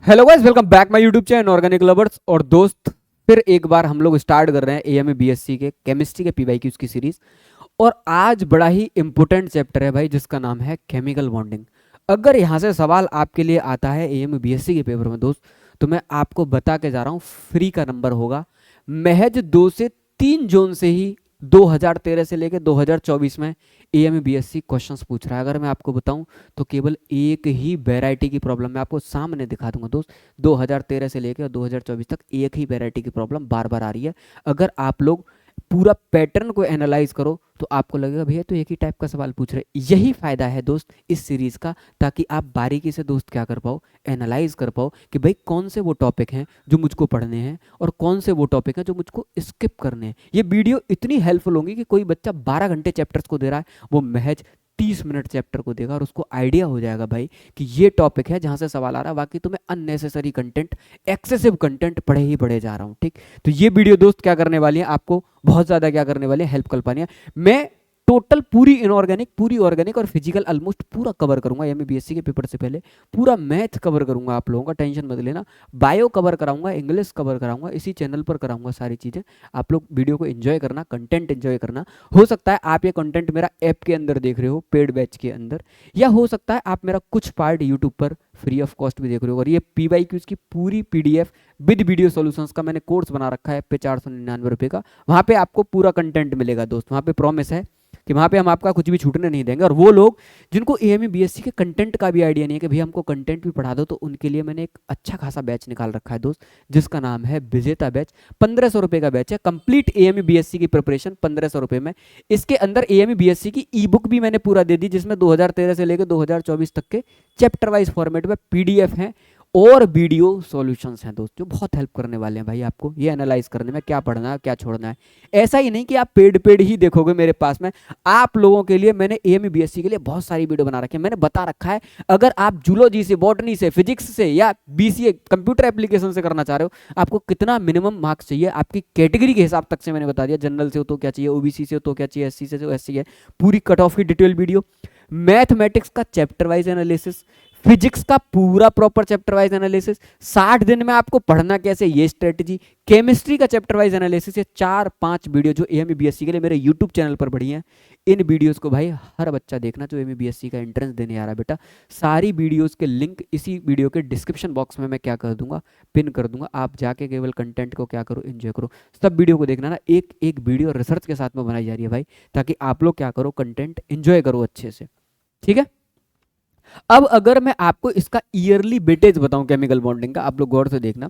Hello guys, welcome back my YouTube channel organic lovers. और दोस्त, फिर एक बार हम लोग स्टार्ट कर रहे हैं एएमए बीएससी के केमिस्ट्री के पीवाईक्यूज की सीरीज। और आज बड़ा ही इंपॉर्टेंट चैप्टर है भाई, जिसका नाम है केमिकल बॉन्डिंग। अगर यहाँ से सवाल आपके लिए आता है एएमए बीएससी के पेपर में दोस्त, तो मैं आपको बता के जा रहा हूँ, फ्री का नंबर होगा। महज 2 से 3 जोन से ही 2013 से लेकर 2024 में एएमए बीएससी क्वेश्चंस पूछ रहा है। अगर मैं आपको बताऊं तो केवल एक ही वैरायटी की प्रॉब्लम मैं आपको सामने दिखा दूंगा दोस्त। 2013 से लेकर 2024 तक एक ही वैरायटी की प्रॉब्लम बार बार आ रही है। अगर आप लोग पूरा पैटर्न को एनालाइज करो तो आपको लगेगा भैया तो एक ही टाइप का सवाल पूछ रहे। यही फायदा है दोस्त इस सीरीज का, ताकि आप बारीकी से दोस्त क्या कर पाओ, एनालाइज कर पाओ कि भाई कौन से वो टॉपिक हैं जो मुझको पढ़ने हैं और कौन से वो टॉपिक हैं जो मुझको स्किप करने हैं। ये वीडियो इतनी हेल्पफुल होंगी कि कोई बच्चा 12 घंटे चैप्टर्स को दे रहा है, वो महज 30 मिनट चैप्टर को देगा और उसको आइडिया हो जाएगा भाई कि ये टॉपिक है जहां से सवाल आ रहा है। बाकी तो मैं अननेसेसरी कंटेंट, एक्सेसिव कंटेंट पढ़े ही पढ़े जा रहा हूं। ठीक, तो ये वीडियो दोस्त क्या करने वाली है, आपको बहुत ज्यादा क्या करने वाली है, हेल्प कर पानी है। मैं टोटल पूरी इनऑर्गेनिक, पूरी ऑर्गेनिक और फिजिकल ऑलमोस्ट पूरा कवर करूंगा। एमबीबीएससी के पेपर से पहले पूरा मैथ कवर करूंगा, आप लोगों का टेंशन मत लेना। बायो कवर कराऊंगा, इंग्लिश कवर कराऊंगा, इसी चैनल पर कराऊंगा सारी चीजें। आप लोग वीडियो को एंजॉय करना, कंटेंट एंजॉय करना। हो सकता है आप ये कंटेंट मेरा ऐप के अंदर देख रहे हो, पेड बैच के अंदर, या हो सकता है आप मेरा कुछ पार्ट यूट्यूब पर फ्री ऑफ कॉस्ट भी देख रहे हो। और ये पीवाईक्यूज की पूरी पीडीएफ विद वीडियो सॉल्यूशंस का मैंने कोर्स बना रखा है पे 499 रुपये का। वहां पे आपको पूरा कंटेंट मिलेगा दोस्त। वहां पे प्रॉमिस है कि वहां पे हम आपका कुछ भी छूटने नहीं देंगे। और वो लोग जिनको एएमए बीएससी के कंटेंट का भी आइडिया नहीं है कि भैया हमको कंटेंट भी पढ़ा दो, तो उनके लिए मैंने एक अच्छा खासा बैच निकाल रखा है दोस्त, जिसका नाम है विजेता बैच। 1500 रुपये का बैच है, कंप्लीट एएमए बीएससी की प्रिपरेशन 1500 रुपये में। इसके अंदर एएमए बीएससी की ई बुक भी मैंने पूरा दे दी, जिसमें 2013 से लेकर 2024 तक के चैप्टर वाइज फॉर्मेट में पीडीएफ हैं और वीडियो सॉल्यूशंस हैं दोस्त, जो बहुत हेल्प करने वाले हैं भाई आपको ये एनालाइज करने में, क्या पढ़ना है क्या छोड़ना है। ऐसा ही नहीं कि आप पेड पेड ही देखोगे मेरे पास में। आप लोगों के लिए मैंने एएमए बीएससी के लिए बहुत सारी वीडियो बना रखी है। मैंने बता रखा है अगर आप जूलॉजी से, बॉटनी से, फिजिक्स से या बीसीए कंप्यूटर एप्लीकेशन से करना चाह रहे हो, आपको कितना मिनिमम मार्क्स चाहिए, आपकी कैटेगरी के हिसाब तक से मैंने बता दिया। जनरल से हो तो क्या चाहिए, ओबीसी से हो तो क्या चाहिए, एससी से तो एससी है, पूरी कट ऑफ की डिटेल वीडियो। मैथमेटिक्स का चैप्टर वाइज एनालिसिस, फिजिक्स का पूरा प्रॉपर चैप्टर वाइज एनालिसिस, 60 दिन में आपको पढ़ना कैसे ये स्ट्रेटजी, केमिस्ट्री का चैप्टर वाइज एनालिसिस। ये 4-5 वीडियो जो एएमए बीएससी के लिए मेरे यूट्यूब चैनल पर बढ़ी हैं, इन वीडियोस को भाई हर बच्चा देखना जो एएमए बीएससी का एंट्रेंस देने आ रहा है बेटा। सारी वीडियोस के लिंक इसी वीडियो के डिस्क्रिप्शन बॉक्स में मैं क्या कर दूंगा, पिन कर दूंगा। आप जाके केवल कंटेंट को क्या करो, एंजॉय करो। सब वीडियो को देखना ना, एक एक वीडियो रिसर्च के साथ में बनाई जा रही है भाई, ताकि आप लोग क्या करो, कंटेंट एंजॉय करो अच्छे से। ठीक है, अब अगर मैं आपको इसका ईयरली वेटेज बताऊं केमिकल बॉन्डिंग का, आप लोग गौर से देखना।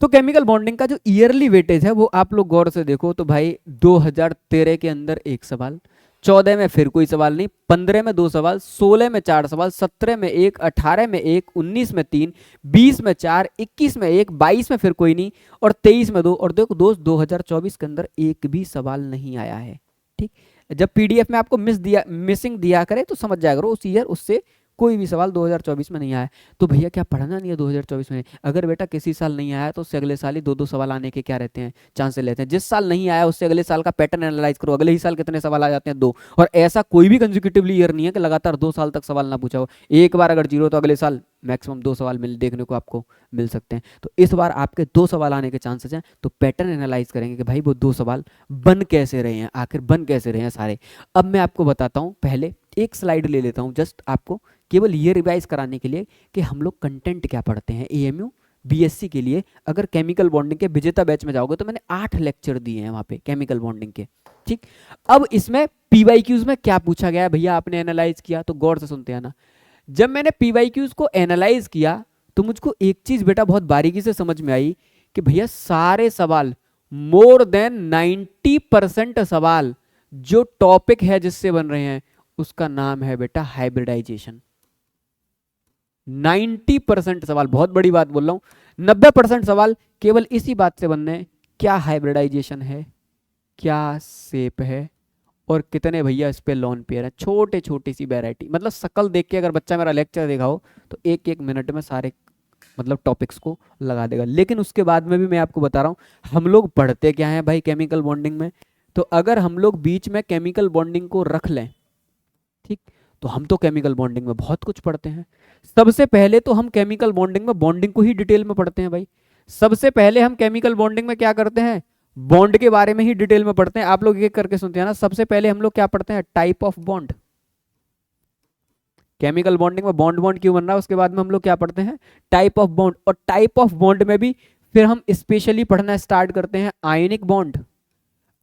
तो केमिकल बॉन्डिंग का जो ईयरली वेटेज है वो आप लोग गौर से देखो तो भाई 2013 के अंदर एक सवाल, 14 में फिर कोई सवाल नहीं, 15 में 2 सवाल, 16 में 4 सवाल, 17 में 1, 18 में 1, 19 में 3, 20 में 4, 21 में 1, 22 में फिर कोई नहीं, और 23 में 2। और देखो दोस्त 2024 के अंदर एक भी सवाल नहीं आया है। ठीक, जब पीडीएफ में आपको मिसिंग दिया करे तो समझ जाया करो उस ईयर उससे कोई भी सवाल 2024 में नहीं आया। तो भैया क्या पढ़ना नहीं है 2024 में? अगर बेटा किसी साल नहीं आया तो उससे अगले साल ही 2-2 सवाल आने के क्या रहते हैं, चांसेस रहते हैं। जिस साल नहीं आया उससे अगले साल का पैटर्न एनालाइज करो, अगले ही साल कितने सवाल आ जाते हैं, 2। और ऐसा कोई भी कंजिक्यूटिवली ईयर नहीं है कि लगातार 2 साल तक सवाल ना पूछा हो। एक बार अगर जीरो तो अगले साल मैक्सिमम 2 सवाल देखने को आपको मिल सकते हैं। तो इस बार आपके 2 सवाल आने के चांसेस हैं। तो पैटर्न एनालाइज करेंगे कि भाई वो 2 सवाल बन कैसे रहे हैं, आखिर बन कैसे रहे हैं सारे। अब मैं आपको बताता हूं, पहले एक स्लाइड ले लेता हूं जस्ट आपको केवल ये रिवाइज कराने के लिए कि हम लोग कंटेंट क्या पढ़ते हैं एएमयू बीएससी के लिए। अगर केमिकल बॉन्डिंग के विजेता बैच में जाओगे तो मैंने 8 लेक्चर दिए हैं वहां पे केमिकल बॉन्डिंग के। ठीक, अब इसमें पीवाईक्यूज में क्या पूछा गया है भैया, आपने एनालाइज किया तो गौर से सुनते हैं ना। जब मैंने पीवाईक्यूज को एनालाइज किया तो मुझको एक चीज बेटा बहुत बारीकी से समझ में आई कि भैया सारे सवाल, मोर देन 90% सवाल जो टॉपिक है जिससे बन रहे हैं उसका नाम है बेटा हाइब्रिडाइजेशन। 90% सवाल, बहुत बड़ी बात बोल रहा हूं, 90% सवाल केवल इसी बात से बनने हैं, क्या हाइब्रिडाइजेशन है, क्या सेप है, और कितने भैया इस पे लॉन पेयर है। छोटे छोटी सी वैरायटी, मतलब शकल देख के अगर बच्चा मेरा लेक्चर देखा हो तो एक एक मिनट में सारे मतलब टॉपिक्स को लगा देगा। लेकिन उसके बाद में भी मैं आपको बता रहा हूं हम लोग पढ़ते क्या है भाई केमिकल बॉन्डिंग में। तो अगर हम लोग बीच में केमिकल बॉन्डिंग को रख लें, ठीक, तो हम तो केमिकल बॉन्डिंग में बहुत कुछ पढ़ते हैं। सबसे पहले तो हम केमिकल बॉन्डिंग में बॉन्डिंग को ही डिटेल में पढ़ते हैं भाई। सबसे पहले हम केमिकल बॉन्डिंग में क्या करते हैं, बॉन्ड के बारे में ही डिटेल में पढ़ते हैं। आप लोग एक करके सुनते हैं ना। सबसे पहले हम लोग क्या पढ़ते हैं, type of bond. Chemical bonding में बॉन्ड बॉन्ड क्यों बन रहा है, उसके बाद में हम लोग क्या पढ़ते हैं, टाइप ऑफ बॉन्ड। और टाइप ऑफ बॉन्ड में भी फिर हम स्पेशली पढ़ना स्टार्ट करते हैं आयनिक बॉन्ड।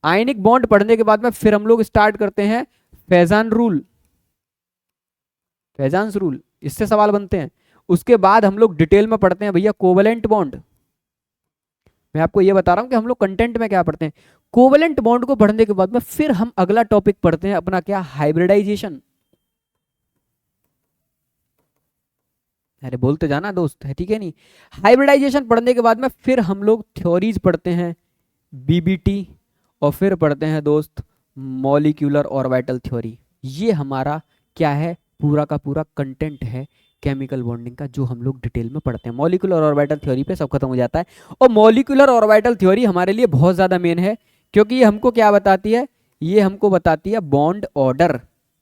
आयनिक बॉन्ड पढ़ने के बाद में फिर हम लोग स्टार्ट करते हैं फेजान रूल, फेजांस रूल, इससे सवाल बनते हैं। उसके बाद हम लोग डिटेल में पढ़ते हैं भैया कोवलेंट बॉन्ड। मैं आपको ये बता रहा हूं कि हम लोग कंटेंट में क्या पढ़ते हैं। कोवलेंट बॉन्ड को पढ़ने के बाद में फिर हम अगला टॉपिक पढ़ते हैं अपना क्या, हाइब्रिडाइजेशन। अरे बोलते जाना दोस्त, है ठीक है नहीं। हाइब्रिडाइजेशन पढ़ने के बाद में फिर हम लोग थ्योरीज पढ़ते हैं, बीबीटी, और फिर पढ़ते हैं दोस्त मॉलिक्यूलर ऑर्बिटल थ्योरी। ये हमारा क्या है, पूरा का पूरा कंटेंट है केमिकल बॉन्डिंग का, जो हम लोग डिटेल में पढ़ते हैं। मॉलिक्यूलर ऑर्बिटल थ्योरी पे सब खत्म हो जाता है। और मॉलिक्यूलर ऑर्बिटल थ्योरी हमारे लिए बहुत ज़्यादा मेन है, क्योंकि ये हमको क्या बताती है, ये हमको बताती है बॉन्ड ऑर्डर।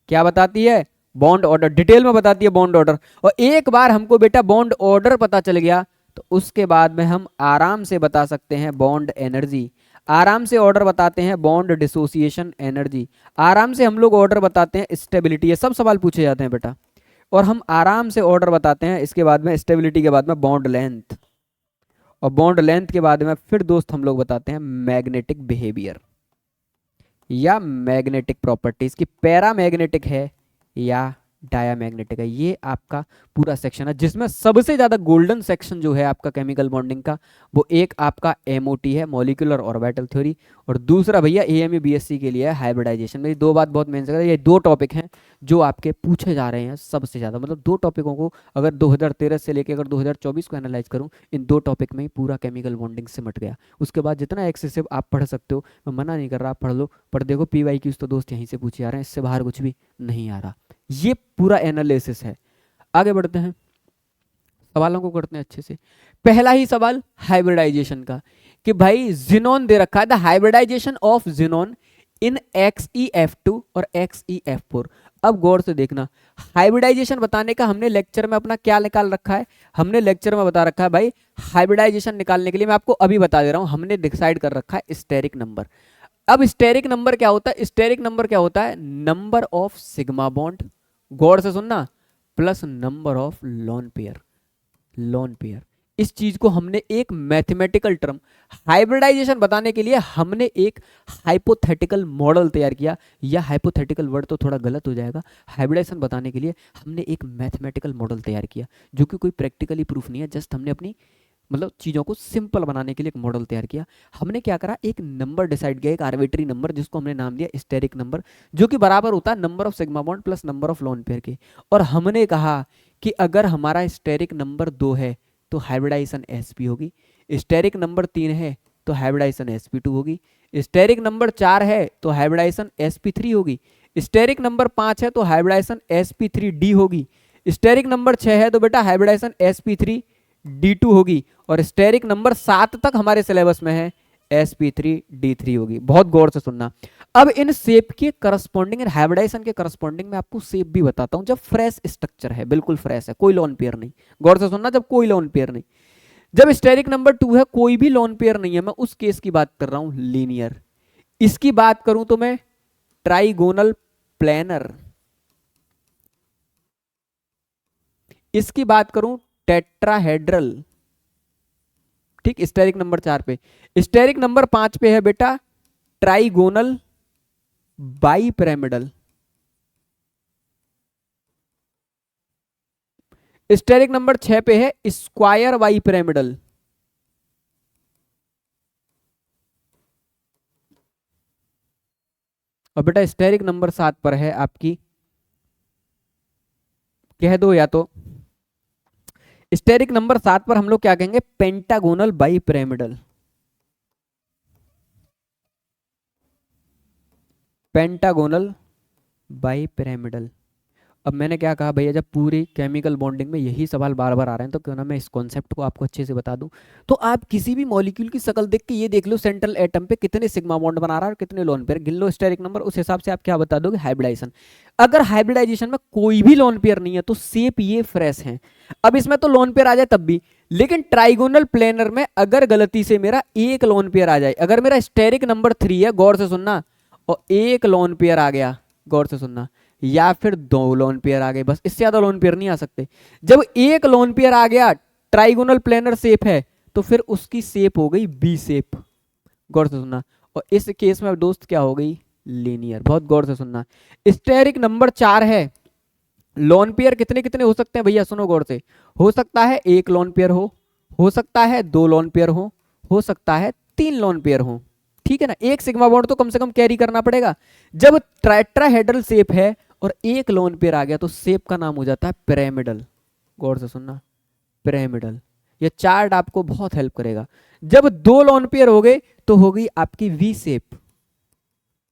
क्या बताती है, बॉन्ड ऑर्डर, डिटेल में बताती है बॉन्ड ऑर्डर। और एक बार हमको बेटा बॉन्ड ऑर्डर पता चल गया, तो उसके बाद में हम आराम से बता सकते हैं बॉन्ड एनर्जी, आराम से ऑर्डर बताते हैं बॉन्ड डिसोसिएशन एनर्जी, आराम से हम लोग ऑर्डर बताते हैं स्टेबिलिटी। ये सब सवाल पूछे जाते हैं बेटा। और हम आराम से ऑर्डर बताते हैं इसके बाद में स्टेबिलिटी के बाद में बॉन्ड लेंथ, और बॉन्ड लेंथ के बाद में फिर दोस्त हम लोग बताते हैं मैग्नेटिक बिहेवियर या मैग्नेटिक प्रॉपर्टीज की, पैरामैग्नेटिक है या डायामैग्नेटिक है। ये आपका पूरा सेक्शन है, जिसमें सबसे ज्यादा गोल्डन सेक्शन जो है आपका केमिकल बॉन्डिंग का, वो एक आपका एमओटी है, मॉलिक्यूलर ऑर्बिटल थ्योरी, और दूसरा भैया एएमए बीएससी के लिए है हाइब्रिडाइजेशन। मेरी दो बात बहुत मेन से, ये दो टॉपिक हैं जो आपके पूछे जा रहे हैं सबसे ज्यादा। मतलब दो टॉपिकों को अगर 2013 से लेकर अगर 2024 को एनालाइज करूं, इन दो टॉपिक में ही पूरा केमिकल बॉन्डिंग सिमट गया। उसके बाद जितना एक्सेसिव आप पढ़ सकते हो, मैं मना नहीं कर रहा, आप पढ़ लो, पर देखो पीवाईक्यूज तो दोस्त यहीं से पूछे जा रहे हैं, इससे बाहर कुछ भी नहीं आ रहा। ये पूरा एनालिसिस है। आगे बढ़ते हैं, सवालों को करते हैं अच्छे से। पहला ही सवाल हाइब्रिडाइजेशन का, कि भाई जिनोन दे रखा है, the hybridization of xenon in XeF2 और XeF4। अब गौर से देखना, हाइब्रिडाइजेशन बताने का हमने लेक्चर में अपना क्या निकाल रखा है, हमने लेक्चर में बता रखा है भाई हाइब्रिडाइजेशन निकालने के लिए, मैं आपको अभी बता दे रहा हूं, हमने डिसाइड कर रखा है स्टेरिक नंबर। अब स्टेरिक नंबर क्या होता है, स्टेरिक नंबर क्या होता है, नंबर ऑफ सिग्मा बॉन्ड, गौर से सुनना, plus number of lone pair, lone pair. इस चीज को हमने एक मैथमेटिकल टर्म, हाइब्रिडाइजेशन बताने के लिए हमने एक हाइपोथेटिकल मॉडल तैयार किया, या हाइपोथेटिकल वर्ड तो थोड़ा गलत हो जाएगा, हाइब्रिडाइजेशन बताने के लिए हमने एक मैथमेटिकल मॉडल तैयार किया, जो कि कोई प्रैक्टिकली प्रूफ नहीं है, जस्ट हमने अपनी मतलब चीज़ों को सिंपल बनाने के लिए एक मॉडल तैयार किया। हमने क्या करा, एक नंबर डिसाइड किया, एक आर्बिट्री नंबर, जिसको हमने नाम दिया स्टेरिक नंबर, जो कि बराबर होता है number of sigma bond plus number of lone pair के। और हमने कहा कि अगर हमारा स्टेरिक नंबर 2 है तो हाइब्रिडाइजेशन sp होगी, स्टेरिक नंबर 3 है तो हाइब्रिडाइजेशन sp2 होगी, स्टेरिक नंबर 4 है तो हाइब्रिडाइजेशन sp3 होगी, स्टेरिक नंबर 5 है तो हाइब्रिडाइजेशन sp3d होगी, स्टेरिक नंबर 6 है तो बेटा हाइब्रिडाइजेशन sp3d2 होगी, और स्टेरिक नंबर 7 तक हमारे सिलेबस में है sp3d3 होगी। बहुत गौर से सुनना। अब इन शेप के करस्पॉन्डिंग, इन हाइब्रिडाइजेशन के करस्पॉन्डिंग में आपको शेप भी बताता हूं, जब फ्रेश स्ट्रक्चर है, बिल्कुल फ्रेश है, कोई लोन पेयर नहीं, गौर से सुनना, जब कोई लोन पेयर नहीं, जब स्टेरिक नंबर 2 है, कोई भी लोन पेयर नहीं है, मैं उस केस की बात कर रहा हूं लीनियर। इसकी बात करूं तो मैं ट्राइगोनल प्लेनर, इसकी बात करूं टेट्राहेड्रल, ठीक, स्टेरिक नंबर 4 पे। स्टेरिक नंबर 5 पे है बेटा ट्राइगोनल बाईपिरामिडल, स्टेरिक नंबर 6 पे है स्क्वायर बाईपिरामिडल, और बेटा स्टेरिक नंबर 7 पर है आपकी, कह दो या तो स्टेरिक नंबर 7 पर हम लोग क्या कहेंगे, पेंटागोनल बाईपिरामिडल, पेंटागोनल बाईपिरामिडल। अब मैंने क्या कहा भैया, जब पूरी केमिकल बॉन्डिंग में यही सवाल बार बार आ रहे हैं तो क्यों ना मैं इस कॉन्सेप्ट को आपको अच्छे से बता दूं। तो आप किसी भी मॉलिक्यूल की शक्ल देख के ये देख लो सेंट्रल एटम पे कितने सिग्मा बॉन्ड बना रहा है और कितने लोन पेयर, गिन लो स्टेरिक नंबर, उस हिसाब से आप क्या बता दोगे, हाइब्रिडाइजेशन। अगर हाइब्रिडाइजेशन में कोई भी लोन पेयर नहीं है तो सेप ये फ्रेश है। अब इसमें तो लोन पेयर आ जाए तब भी, लेकिन ट्राइगोनल प्लेनर में अगर गलती से मेरा एक लोन पेयर आ जाए, अगर मेरा स्टेरिक नंबर 3 है, गौर से सुनना, और एक लोन पेयर आ गया, गौर से सुनना, या फिर दो लोन पेयर आ गए, बस इससे ज्यादा लोन पेयर नहीं आ सकते। जब एक लोन पेयर आ गया, ट्राइगोनल प्लेनर शेप है, तो फिर उसकी शेप हो गई बी शेप, गौर से सुनना। और इस केस में दोस्त क्या हो गई, लीनियर। बहुत गौर से सुनना। स्टेरिक नंबर 4 है, लोन पेयर कितने कितने हो सकते हैं भैया, सुनो गौर से। हो सकता है एक लोन पेयर हो सकता है दो लोन पेयर हो सकता है तीन लोन पेयर हो, ठीक है ना। एक सिग्मा बॉन्ड तो कम से कम कैरी करना पड़ेगा। जब टेट्राहेड्रल शेप है और एक लोन पेयर आ गया तो शेप का नाम हो जाता है पिरामिडल। गौर से सुनना, पिरामिडल। ये चार्ट आपको बहुत हेल्प करेगा। जब दो लोन पेयर हो गए तो हो गई आपकी वी शेप।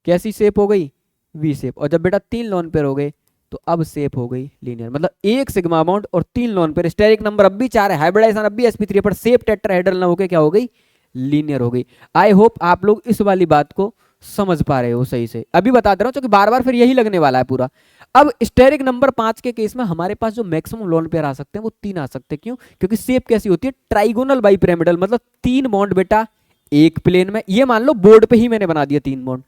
कैसी शेप हो गई, वी शेप। और जब बेटा तीन लोन पेयर हो गए तो अब शेप हो गई लीनियर। मतलब एक सिग्मा बॉन्ड और तीन लोन पेयर, स्टेरिक नंबर अब भी 4 है, हाइब्रिडाइजेशन अब भी sp3 पर शेप टेट्राहेड्रल ना होकर क्या हो गई, लीनियर हो गई। आई होप आप लोग इस वाली बात को समझ पा रहे हो सही से। अभी बता दे रहा हूं क्योंकि बार बार फिर यही लगने वाला है पूरा। अब स्टेरिक नंबर 5 के केस में हमारे पास जो मैक्सिमम लोन पेयर आ सकते हैं वो 3 आ सकते हैं। क्यों, क्योंकि शेप कैसी होती है, ट्राइगोनल बाई पिरामिडल, मतलब 3 बॉन्ड बेटा एक प्लेन में। ये मान लो बोर्ड पे ही मैंने बना दिया 3 बॉन्ड,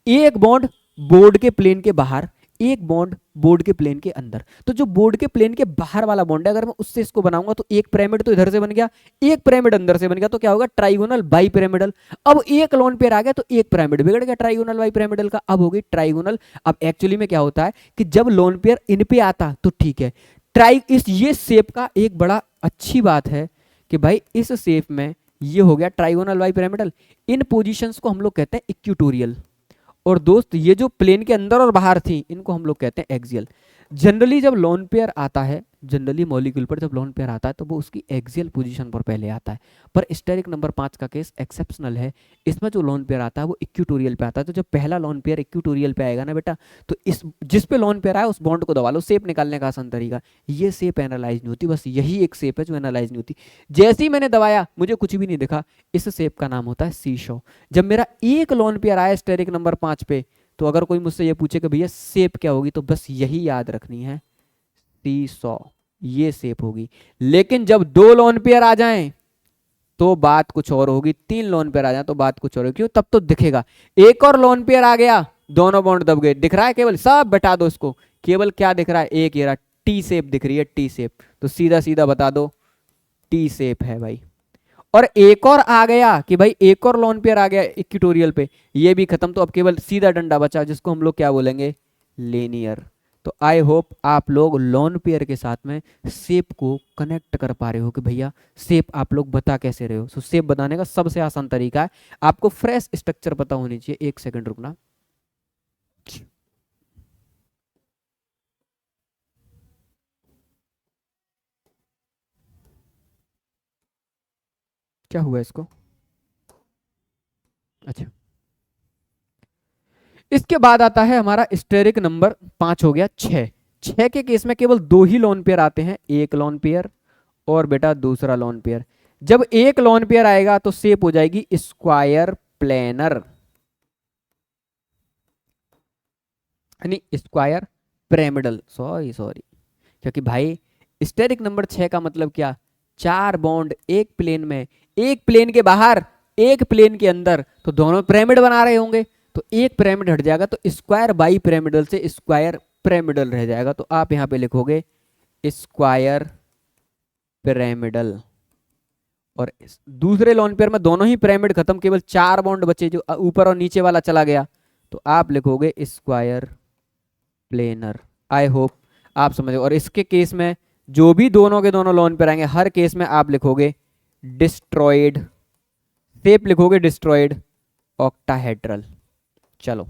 एक बॉन्ड बोर्ड के प्लेन के बाहर, एक बॉन्ड बोर्ड के प्लेन के अंदर। तो जो बोर्ड के प्लेन के बाहर वाला बॉन्ड है, अगर मैं उससे इसको बनाऊंगा तो एक पिरामिड तो इधर से बन गया, एक पिरामिड अंदर से बन गया, तो क्या होगा, ट्राइगोनल बाई पिरामिडल। अब एक लोन पेयर आ गया तो एक पिरामिड बिगड़ गया ट्राइगोनल बाई पिरामिडल का, अब हो गई ट्राइगोनल। अब एक्चुअली में क्या होता है कि जब लोन पेयर इन पे आता तो ठीक है, ट्राई इस ये शेप का एक बड़ा अच्छी बात है कि भाई इस शेप में ये हो गया ट्राइगोनल बाई पिरामिडल। इन पोजीशंस को हम लोग कहते हैं इक्यूटोरियल। और दोस्त ये जो प्लेन के अंदर और बाहर थी इनको हम लोग कहते हैं एक्सियल। जनरली जब लोन पेयर आता है, जनरली मॉलिक्यूल पर जब लोन पेयर आता है तो वो उसकी एक्सियल पोजीशन पर पहले आता है। पर स्टेरिक नंबर 5 का केस एक्सेप्शनल है, इसमें जो लोन पेयर आता है वो इक्यूटोरियल पे आता है। तो जब पहला लोन पेयर इक्यूटोरियल पे आएगा ना बेटा, तो इस जिस पे लोन पेयर आया उस बॉन्ड को दबा लो। शेप निकालने का आसान तरीका, ये शेप एनालाइज नहीं होती, बस यही एक शेप है जो एनालाइज नहीं होती। जैसे ही मैंने दबाया मुझे कुछ भी नहीं दिखा, इस शेप का नाम होता है सीशो। जब मेरा एक लोन पेयर आया स्टेरिक नंबर 5 पे, तो अगर कोई मुझसे ये पूछे कि भैया शेप क्या होगी, तो बस यही याद रखनी है, सीसॉ, ये शेप होगी। लेकिन जब दो लोन पेयर आ जाएं तो बात कुछ और होगी, तीन लोन पेयर आ जाए तो बात कुछ और होगी। क्यों, तब तो दिखेगा। एक और लोन पेयर आ गया, दोनों बॉन्ड दब गए, दिख रहा है केवल, सब बता दो इसको, केवल क्या दिख रहा है, एक ये रहा टी शेप दिख रही है, टी शेप। तो सीधा सीधा बता दो टी शेप है भाई। और एक और आ गया कि भाई एक और लोन पेयर आ गया इक्वेटोरियल पे, ये भी खत्म। तो अब केवल सीधा डंडा बचा जिसको हम लोग क्या बोलेंगे, लीनियर। तो आई होप आप लोग लोन पेयर के साथ में शेप को कनेक्ट कर पा रहे हो कि भैया शेप आप लोग बता कैसे रहे हो। सो शेप बताने का सबसे आसान तरीका है, आपको फ्रेश स्ट्रक्चर पता होनी चाहिए। एक सेकंड रुकना। क्या हुआ इसको, अच्छा। इसके बाद आता है हमारा स्टेरिक नंबर 5 हो गया 6। 6 के केस में केवल दो ही लोन पेयर आते हैं, एक लोन पेयर और बेटा दूसरा लोन पेयर। जब एक लोन पेयर आएगा तो शेप हो जाएगी स्क्वायर प्लेनर, यानी स्क्वायर पिरामिडल। सॉरी सॉरी, क्योंकि भाई स्टेरिक नंबर 6 का मतलब क्या, 4 बॉन्ड एक प्लेन में, एक प्लेन के बाहर एक प्लेन के अंदर, तो दोनों पिरामिड बना रहे होंगे। तो एक पिरामिड हट जाएगा तो स्क्वायर बाई पिरामिडल से स्क्वायर पिरामिडल रह जाएगा। तो आप यहां पे लिखोगे स्क्वायर पिरामिडल। और दूसरे लोन पेयर में दोनों ही पिरामिड खत्म, केवल 4 बॉन्ड बचे जो ऊपर और नीचे वाला चला गया, तो आप लिखोगे स्क्वायर प्लेनर। आई होप आप समझो। और इसके केस में जो भी दोनों के दोनों लोन पेयर आएंगे हर केस में आप लिखोगे डिस्ट्रॉयड, शेप लिखोगे डिस्ट्रॉयड ऑक्टाहेड्रल। चलो,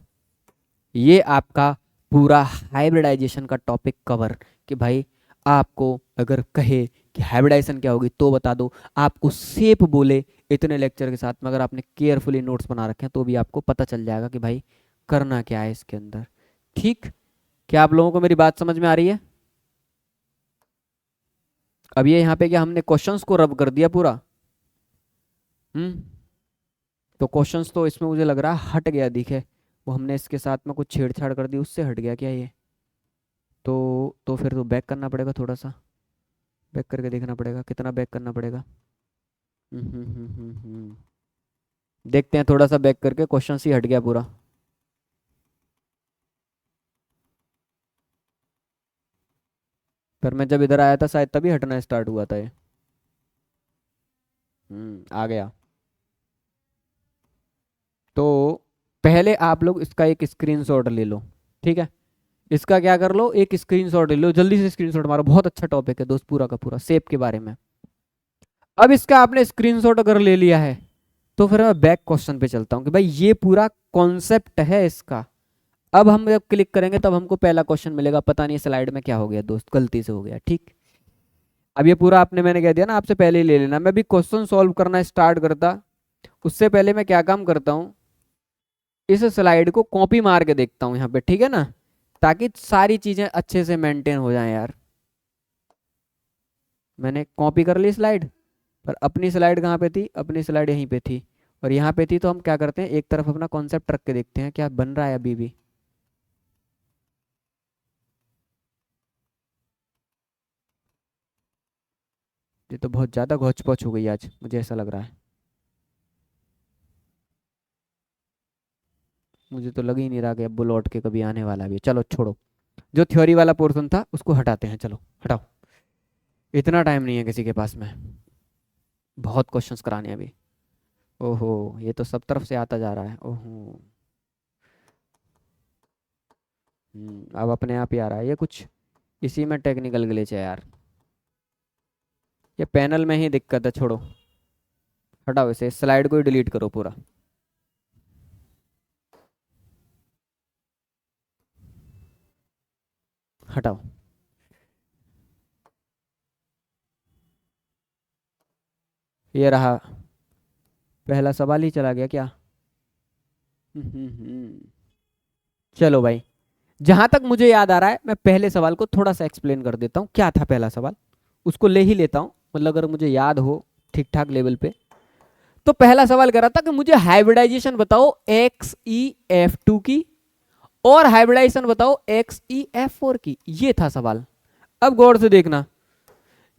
ये आपका पूरा हाइब्रिडाइजेशन का टॉपिक कवर, कि भाई आपको अगर कहे कि हाइब्रिडाइजेशन क्या होगी तो बता दो, आपको शेप बोले इतने लेक्चर के साथ में, अगर आपने केयरफुली नोट्स बना रखे हैं तो भी आपको पता चल जाएगा कि भाई करना क्या है इसके अंदर। ठीक, क्या आप लोगों को मेरी बात समझ में आ रही है? अब ये यहाँ पे क्या हमने क्वेश्चंस को रब कर दिया पूरा। तो क्वेश्चंस तो इसमें मुझे लग रहा है हट गया दिखे, वो हमने इसके साथ में कुछ छेड़छाड़ कर दी, उससे हट गया क्या ये? तो फिर तो बैक करना पड़ेगा, थोड़ा सा बैक करके देखना पड़ेगा, कितना बैक करना पड़ेगा। हम्म हम्म हम्म हम्म, हम्म। देखते हैं थोड़ा सा बैक करके, क्वेश्चन ही हट गया पूरा। पर मैं जब इधर आया था शायद तभी हटना स्टार्ट हुआ था ये। आ गया। तो पहले आप लोग इसका एक स्क्रीनशॉट ले लो, ठीक है? इसका क्या कर लो, एक स्क्रीनशॉट ले लो, जल्दी से स्क्रीनशॉट मारो, बहुत अच्छा टॉपिक है दोस्त, पूरा का पूरा शेप के बारे में। अब इसका आपने स्क्रीनशॉट अगर ले लिया है तो फिर मैं बैक क्वेश्चन पे चलता हूँ कि भाई ये पूरा कॉन्सेप्ट है इसका। अब हम जब क्लिक करेंगे तब हमको पहला क्वेश्चन मिलेगा, पता नहीं स्लाइड में क्या हो गया दोस्त, गलती से हो गया, ठीक। अब ये पूरा आपने, मैंने कह दिया ना आपसे पहले ही ले लेना। मैं भी क्वेश्चन सॉल्व करना स्टार्ट करता उससे पहले मैं क्या काम करता हूँ, इस स्लाइड को कॉपी मार के देखता हूँ यहाँ पे, ठीक है ना, ताकि सारी चीजें अच्छे से मेंटेन हो जाएं यार। मैंने कॉपी कर ली स्लाइड, पर अपनी स्लाइड कहाँ पे थी, अपनी स्लाइड यहीं पे थी, और यहाँ पे थी। तो हम क्या करते हैं, एक तरफ अपना कॉन्सेप्ट रख के देखते हैं क्या बन रहा है अभी भी। ये तो बहुत ज्यादा घोच पोच हो गई आज, मुझे ऐसा लग रहा है। मुझे तो लग ही नहीं रहा कि अब वो लौट के कभी आने वाला भी है। चलो छोड़ो, जो थ्योरी वाला पोर्शन था उसको हटाते हैं, चलो हटाओ। इतना टाइम नहीं है किसी के पास में, बहुत क्वेश्चंस कराने हैं अभी। ओहो, ये तो सब तरफ से आता जा रहा है, ओहो। अब अपने आप ही आ रहा है ये कुछ, इसी में टेक्निकल ग्लिच है यार, ये पैनल में ही दिक्कत है, छोड़ो हटाओ इसे, स्लाइड को ही डिलीट करो पूरा। हटाओ। ये रहा, पहला सवाल ही चला गया क्या? हम्म। चलो भाई, जहां तक मुझे याद आ रहा है मैं पहले सवाल को थोड़ा सा एक्सप्लेन कर देता हूँ, क्या था पहला सवाल, उसको ले ही लेता हूँ, मतलब अगर मुझे याद हो ठीक ठाक लेवल पे। तो पहला सवाल कर रहा था कि मुझे हाइब्रिडाइजेशन बताओ XeF2 की, और हाइब्रिडाइजेशन बताओ XeF4 की, ये था सवाल। अब गौर से देखना,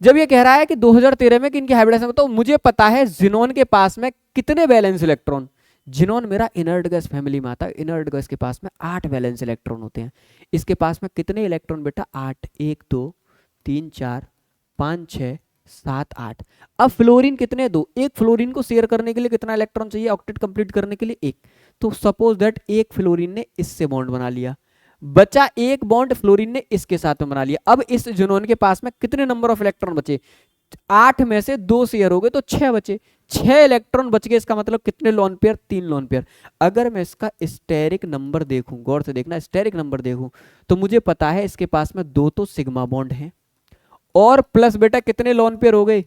जब ये कह रहा है कि 2013 में कि इनकी हाइब्रिडाइजेशन बताओ, मुझे पता है जिनोन के पास में कितने वैलेंस इलेक्ट्रॉन, जिनोन मेरा इनर्ट गैस फैमिली में आता है, इनर्ट गैस के पास में 8 वैलेंस इलेक्ट्रॉन होते हैं। इसके पास में कितने इलेक्ट्रॉन बेटा, 8, 1 2 3 4 5 6 7 8। अब फ्लोरीन कितने, दो, एक फ्लोरीन को शेयर करने के लिए कितना इलेक्ट्रॉन चाहिए ऑक्टेट कंप्लीट करने के लिए, एक। तो सपोज दैट एक फ्लोरीन ने इससे बॉन्ड बना लिया, बचा एक बॉन्ड फ्लोरीन ने इसके साथ में बना लिया। अब इस जुनोन के पास में कितने नंबर ऑफ इलेक्ट्रॉन बचे, 8 में से 2 शेयर हो गए तो 6 बचे, 6 इलेक्ट्रॉन बच गए। इसका मतलब कितने लोन पेयर, 3 लोन पेयर। अगर मैं इसका स्टेरिक नंबर देखूं, गौर से देखना, स्टेरिक नंबर देखूं तो मुझे पता है इसके पास में 2 तो सिग्मा बॉन्ड हैं, और प्लस बेटा कितने लोन पेयर हो गए,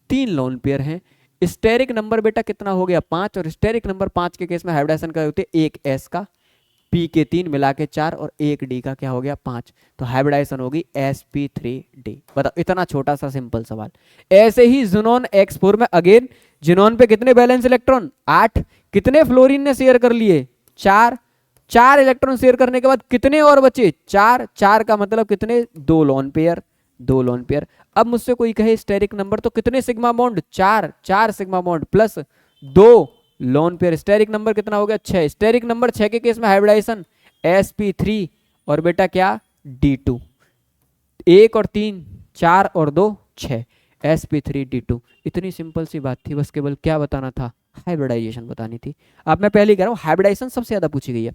3 लोन पेयर हैं। स्टेरिक नंबर बेटा कितना हो गया, 5, और स्टेरिक नंबर 5 के केस में हाइब्रिडाइजेशन का होते हैं, एक एस का, पी के 3 मिला के 4, और एक डी का क्या हो गया, 5। तो हाइब्रिडाइजेशन होगी sp3d। बताओ, इतना छोटा सा सिंपल सवाल। ऐसे ही जिनोन X4 में अगेन, जिनोन पे कितने बैलेंस इलेक्ट्रॉन, 8, कितने फ्लोरीन ने शेयर कर लिए, 4, 4 इलेक्ट्रॉन शेयर करने के बाद कितने और बचे, 4, 4 का मतलब कितने, 2 लोन पेयर, 2 लोन पेयर। अब मुझसे कोई कहे स्टेरिक नंबर तो कितने sigma bond, 4, 4 sigma bond plus 2 lone pair. Steric number कितना हो गया, 6। स्टेरिक नंबर 6 के केस में हाइब्रिडाइजेशन sp3 और बेटा क्या, d2, 1 और 3, 4 और 2 6, sp3d2। इतनी सिंपल सी बात थी, बस केवल क्या बताना था, हाइब्रिडाइजेशन बतानी थी। अब मैं पहले कह रहा हूं हाइब्रिडाइजेशन सबसे ज्यादा पूछी गई है।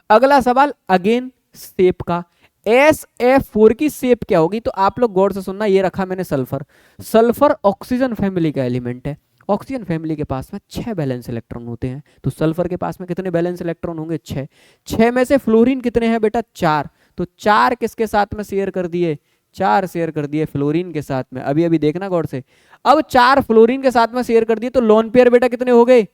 अगला सवाल अगेन शेप का, SF4 की शेप क्या होगी, तो आप लोग गौर से सुनना, ये रखा मैंने सल्फर। सल्फर ऑक्सीजन फैमिली का एलिमेंट है, ऑक्सीजन फैमिली के पास में 6 बैलेंस इलेक्ट्रॉन होते हैं, तो सल्फर के पास में कितने बैलेंस इलेक्ट्रॉन होंगे, 6। 6 में से फ्लोरीन कितने हैं बेटा, 4, तो 4 किसके साथ में शेयर कर दिए, 4 शेयर कर दिए फ्लोरीन के साथ में। अभी अभी देखना गौर से, अब 4 फ्लोरीन के साथ में शेयर कर दिए तो लोन पेयर बेटा कितने हो गए,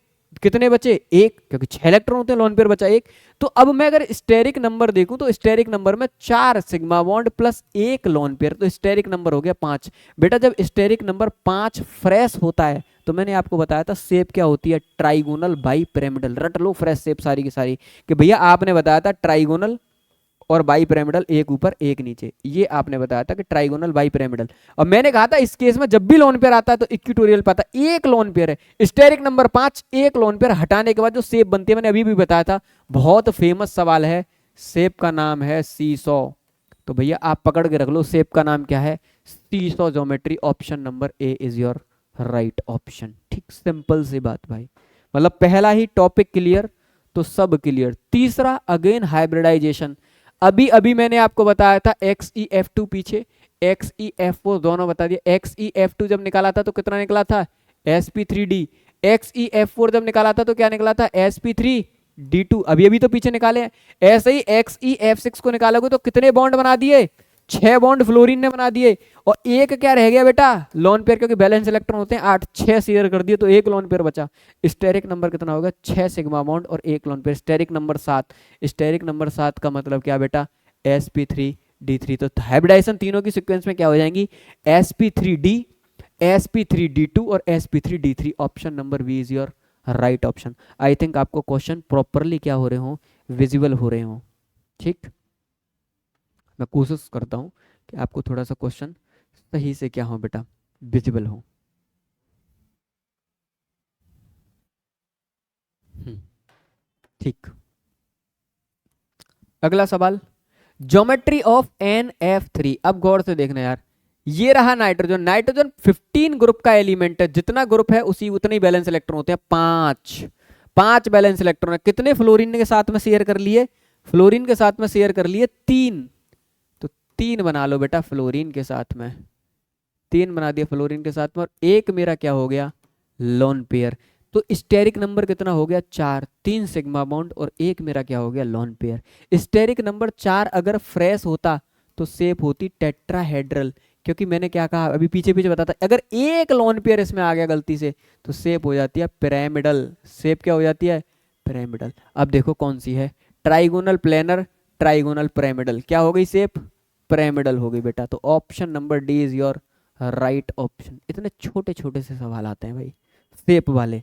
कितने बचे? एक, क्योंकि 6 इलेक्ट्रॉन होते हैं, लोन पेयर बचा एक। तो अब मैं अगर स्टेरिक नंबर देखूं तो स्टेरिक नंबर में 4 सिग्मा बॉन्ड प्लस एक लोन पेयर, तो स्टेरिक नंबर हो गया 5। बेटा जब स्टेरिक नंबर 5 फ्रेश होता है तो मैंने आपको बताया था शेप क्या होती है, ट्राइगोनल बाई पिरामिडल। रट लो फ्रेश शेप सारी की सारी, कि भैया आपने बताया था ट्राइगोनल और बाई पिरामिडल, एक ऊपर एक नीचे, ये आपने बताया था कि ट्राइगोनल बाई पिरामिडल। और मैंने कहा था इस केस में जब भी लोन पेयर आता है तो इक्विटोरियल पाता है, एक लोन पेयर है, स्टेरिक नंबर 5, एक लोन पेयर हटाने के बाद जो शेप बनती है, मैंने अभी भी बताया था, बहुत फेमस सवाल है, शेप का नाम है सीसॉ। तो भैया आप पकड़ के रख लो, शेप का नाम क्या है, seesaw geometry. Option number A is your right option. ठीक, सिंपल सी बात भाई, मतलब पहला ही टॉपिक क्लियर तो सब क्लियर। तीसरा अगेन हाइब्रिडाइजेशन, अभी अभी मैंने आपको बताया था XeF2 पीछे XeF4 दोनों बता दिया। XeF2 जब निकाला था तो कितना निकला था, sp3d। XeF4 जब निकाला था तो क्या निकला था, sp3d2। अभी अभी तो पीछे निकाले हैं। ऐसे ही XeF6 को निकालोगे तो कितने बॉन्ड बना दिए, 6 बॉन्ड फ्लोरीन ने बना दिए, और एक क्या रह गया बेटा, लोन पेयर, क्योंकि बैलेंस इलेक्ट्रॉन होते हैं 8, 6 शेयर कर दिए तो एक लोन पेयर बचा। स्टेरिक नंबर कितना होगा, 6 सिग्मा बॉन्ड और एक lone pair, steric number 7। Steric number 7 का मतलब क्या बेटा, sp3d3। तो हाइब्रिडाइजेशन तीनों की सीक्वेंस में क्या हो जाएंगी, sp3d, sp3d2 और sp3d3। Option number B is your right option. I think आपको क्वेश्चन प्रॉपरली क्या हो रहे हो, विजिबल हो रहे हो। ठीक, मैं कोशिश करता हूँ कि आपको थोड़ा सा क्वेश्चन सही से क्या हो बेटा, विजिबल हो। ठीक, अगला सवाल, ज्योमेट्री ऑफ NF3। अब गौर से देखना यार, ये रहा नाइट्रोजन। नाइट्रोजन 15 ग्रुप का एलिमेंट है, जितना ग्रुप है उसी उतने ही बैलेंस इलेक्ट्रॉन होते हैं, 5 बैलेंस इलेक्ट्रॉन है। कितने फ्लोरीन के साथ में शेयर कर लिए, फ्लोरीन के साथ में शेयर कर लिए 3, तो 3 बना लो बेटा फ्लोरीन के साथ में, 3 बना दिया फ्लोरीन के साथ में, और एक मेरा क्या हो गया, लोन पेयर। तो स्टेरिक नंबर कितना हो गया, 4, 3 सिग्मा बॉन्ड और एक मेरा क्या हो गया, लोन पेयर। स्टेरिक नंबर 4 अगर फ्रेश होता तो शेप होती टेट्राहेड्रल, क्योंकि मैंने क्या कहा अभी पीछे पीछे बताता, अगर एक लोन पेयर इसमें आ गया गलती से तो शेप हो जाती है पिरामिडल। शेप क्या हो जाती है, पिरामिडल। अब देखो कौन सी है, ट्राइगोनल प्लेनर, ट्राइगोनल पिरामिडल, क्या हो गई शेप, पिरामिडल हो गई बेटा। तो option number D is your right option. इतने छोटे छोटे से सवाल आते हैं भाई शेप वाले।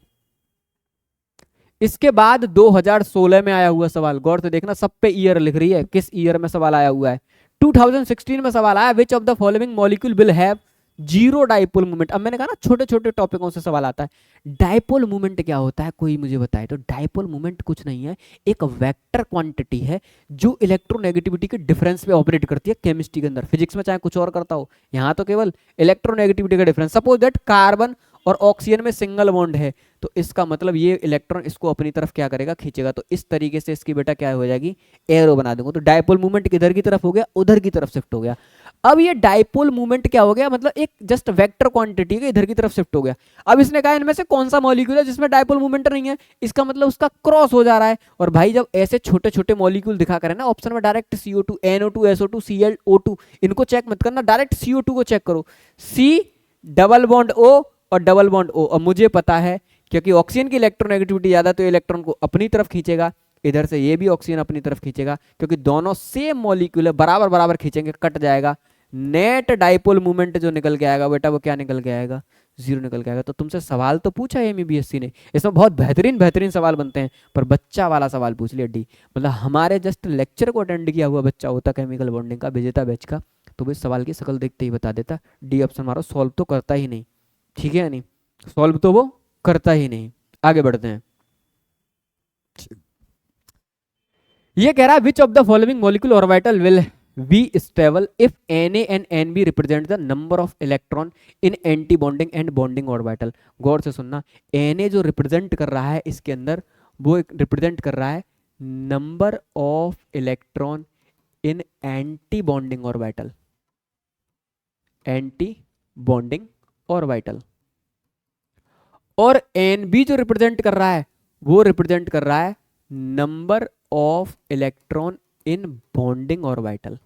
इसके बाद 2016 में आया हुआ सवाल, गौर से देखना, सब पे ईयर लिख रही है, किस ईयर में सवाल आया हुआ है। 2016 में सवाल आया, विच of the following molecule will have zero dipole movement. अब मैंने कहा ना छोटे छोटे टॉपिकों से सवाल आता है। डाइपोल मूवमेंट क्या होता है, कोई मुझे बताए तो। डाइपोल मूवमेंट कुछ नहीं है, एक वेक्टर क्वांटिटी है जो इलेक्ट्रोनेगेटिविटी के डिफरेंस पे ऑपरेट करती है केमिस्ट्री के अंदर। फिजिक्स में चाहे कुछ और करता हो, यहाँ तो केवल इलेक्ट्रोनेगेटिविटी का डिफरेंस। सपोज दैट कार्बन और ऑक्सीजन में सिंगल बॉन्ड है, तो इसका मतलब ये इलेक्ट्रॉन इसको अपनी तरफ क्या करेगा, खींचेगा। तो इस तरीके से इसकी बेटा क्या हो जाएगी, एरो बना दूंगा। तो डाइपोल मूवमेंट किधर की तरफ हो गया, उधर की तरफ शिफ्ट हो गया। अब ये डाइपोल मूवमेंट क्या हो गया, मतलब एक जस्ट वेक्टर क्वांटिटी के इधर की तरफ शिफ्ट हो गया। अब इसने कहा इनमें से कौन सा मॉलिक्यूल है जिसमें डाइपोल मूवमेंट नहीं है, इसका मतलब उसका क्रॉस हो जा रहा है। और भाई जब ऐसे छोटे छोटे मॉलिक्यूल दिखा कर है ना ऑप्शन में, direct CO2, NO2, SO2, ClO2, इनको चेक मत करना, डायरेक्ट CO2 को चेक करो, C डबल बॉन्ड O और डबल बॉन्ड O। और मुझे पता है क्योंकि ऑक्सीजन की इलेक्ट्रोनेगेटिविटी ज्यादा, तो इलेक्ट्रॉन को अपनी तरफ खींचेगा, इधर से ये भी ऑक्सीजन अपनी तरफ खींचेगा, क्योंकि दोनों सेम मॉलिक्यूल है, बराबर बराबर खींचेंगे, कट जाएगा। नेट डाइपोल मूवमेंट जो निकल के आएगा बेटा, वो क्या निकल के आएगा, 0 निकल के आएगा। तो तुमसे सवाल तो पूछा है MEBSC ने, इसमें बहुत बेहतरीन बेहतरीन सवाल बनते हैं, पर बच्चा वाला सवाल पूछ लिया डी। मतलब हमारे जस्ट लेक्चर को अटेंड किया हुआ बच्चा होता केमिकल बॉन्डिंग का, विजेता बैच का, तो वो इस सवाल की शक्ल देखते ही बता देता, डी ऑप्शन मारो, सॉल्व तो करता ही नहीं। ठीक है, नहीं सॉल्व तो वो करता ही नहीं। आगे बढ़ते हैं, ये कह रहा है which of the following molecule orbital will be stable if Na and Nb represent the number of electron in antibonding and bonding orbital. गौर से सुनना, Na जो रिप्रेजेंट कर रहा है इसके अंदर, वो रिप्रेजेंट कर रहा है number of electron in antibonding orbital, anti bonding orbital. और Nb जो रिप्रेजेंट कर रहा है वो रिप्रेजेंट कर रहा है number of electron in bonding orbital.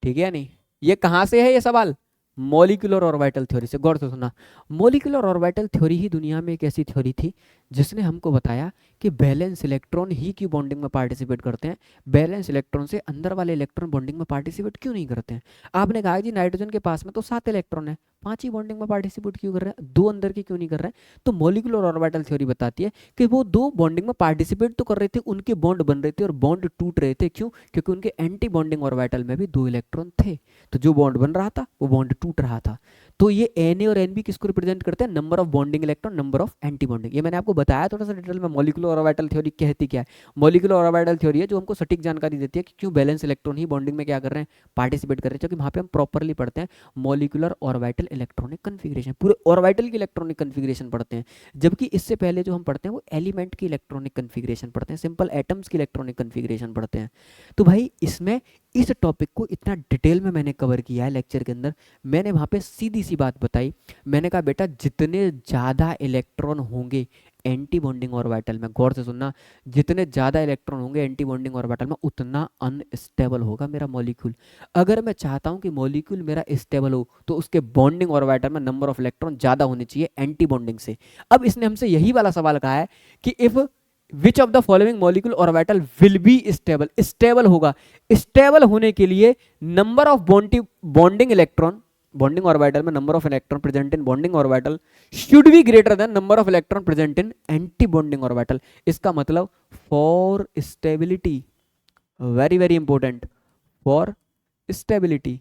ठीक है नहीं, ये कहां से है ये सवाल, मॉलिक्यूलर ऑर्बिटल थ्योरी से। गौर से सुनना, मॉलिक्यूलर ऑर्बिटल थ्योरी ही दुनिया में एक ऐसी थ्योरी थी जिसने हमको बताया कि बैलेंस इलेक्ट्रॉन ही क्यों बॉन्डिंग में पार्टिसिपेट करते हैं, बैलेंस इलेक्ट्रॉन से अंदर वाले इलेक्ट्रॉन बॉन्डिंग में पार्टिसिपेट क्यों नहीं करते हैं। आपने कहा जी नाइट्रोजन के पास में तो 7 इलेक्ट्रॉन है, 5 ही बॉन्डिंग में पार्टिसिपेट क्यों कर रहे हैं, 2 अंदर के क्यों नहीं कर रहे हैं। तो मॉलिक्यूलर ऑर्बिटल थ्योरी बताती है कि वो 2 बॉन्डिंग में पार्टिसिपेट तो कर रहे थे, उनके बॉन्ड बन रहे थे और बॉन्ड टूट रहे थे। क्यों? क्योंकि उनके एंटी बॉन्डिंग ऑर्बिटल में भी 2 इलेक्ट्रॉन थे, तो जो बॉन्ड बन रहा था वो बॉन्ड टूट रहा था। तो ये एन ए और एन बी किसको रिप्रेजेंट करते हैं, number of bonding electron, number of anti bonding. ये मैंने आपको बताया थोड़ा सा डिटेल में मॉलिक्यूलर ऑर्बिटल थ्योरी कहती क्या है। मॉलिक्यूलर ऑर्बिटल थ्योरी है जो हमको सटीक जानकारी देती है कि क्यों बैलेंस इलेक्ट्रॉन ही बॉन्डिंग में क्या कर रहे हैं, पार्टिसिपेट कर रहे हैं, क्योंकि वहां पे हम प्रॉपरली पढ़ते हैं मॉलिक्यूलर ऑर्बिटल इलेक्ट्रॉनिक कन्फिग्रेशन, पूरे ऑर्बिटल की इलेक्ट्रॉनिक कन्फिग्रेशन पढ़ते हैं। जबकि इससे पहले जो हम पढ़ते हैं वो एलिमेंट की इलेक्ट्रॉनिक कन्फिग्रेशन पढ़ते हैं, सिंपल एटम्स की इलेक्ट्रॉनिक कन्फिग्रेशन पढ़ते हैं। तो भाई इसमें इस टॉपिक को इतना डिटेल में मैंने कवर किया है लेक्चर के अंदर। मैंने वहां पे सीधी सी बात बताई, मैंने कहा बेटा जितने ज़्यादा इलेक्ट्रॉन होंगे एंटी बॉन्डिंग ऑर्बिटल में, गौर से सुनना, जितने ज़्यादा इलेक्ट्रॉन होंगे एंटी बॉन्डिंग ऑर्बिटल में उतना अनस्टेबल होगा मेरा मॉलिक्यूल। अगर मैं चाहता हूं कि मॉलिक्यूल मेरा स्टेबल हो तो उसके बॉन्डिंग ऑर्बिटल में नंबर ऑफ इलेक्ट्रॉन ज़्यादा होने चाहिए एंटी बॉन्डिंग से। अब इसने हमसे यही वाला सवाल कहा है कि if which of the following molecule orbital will be stable, stable होगा, स्टेबल होने के लिए number of bonding electron, bonding orbital में number of electron present in bonding orbital should be greater than number of electron present in antibonding orbital. इसका मतलब for stability, very very important, for stability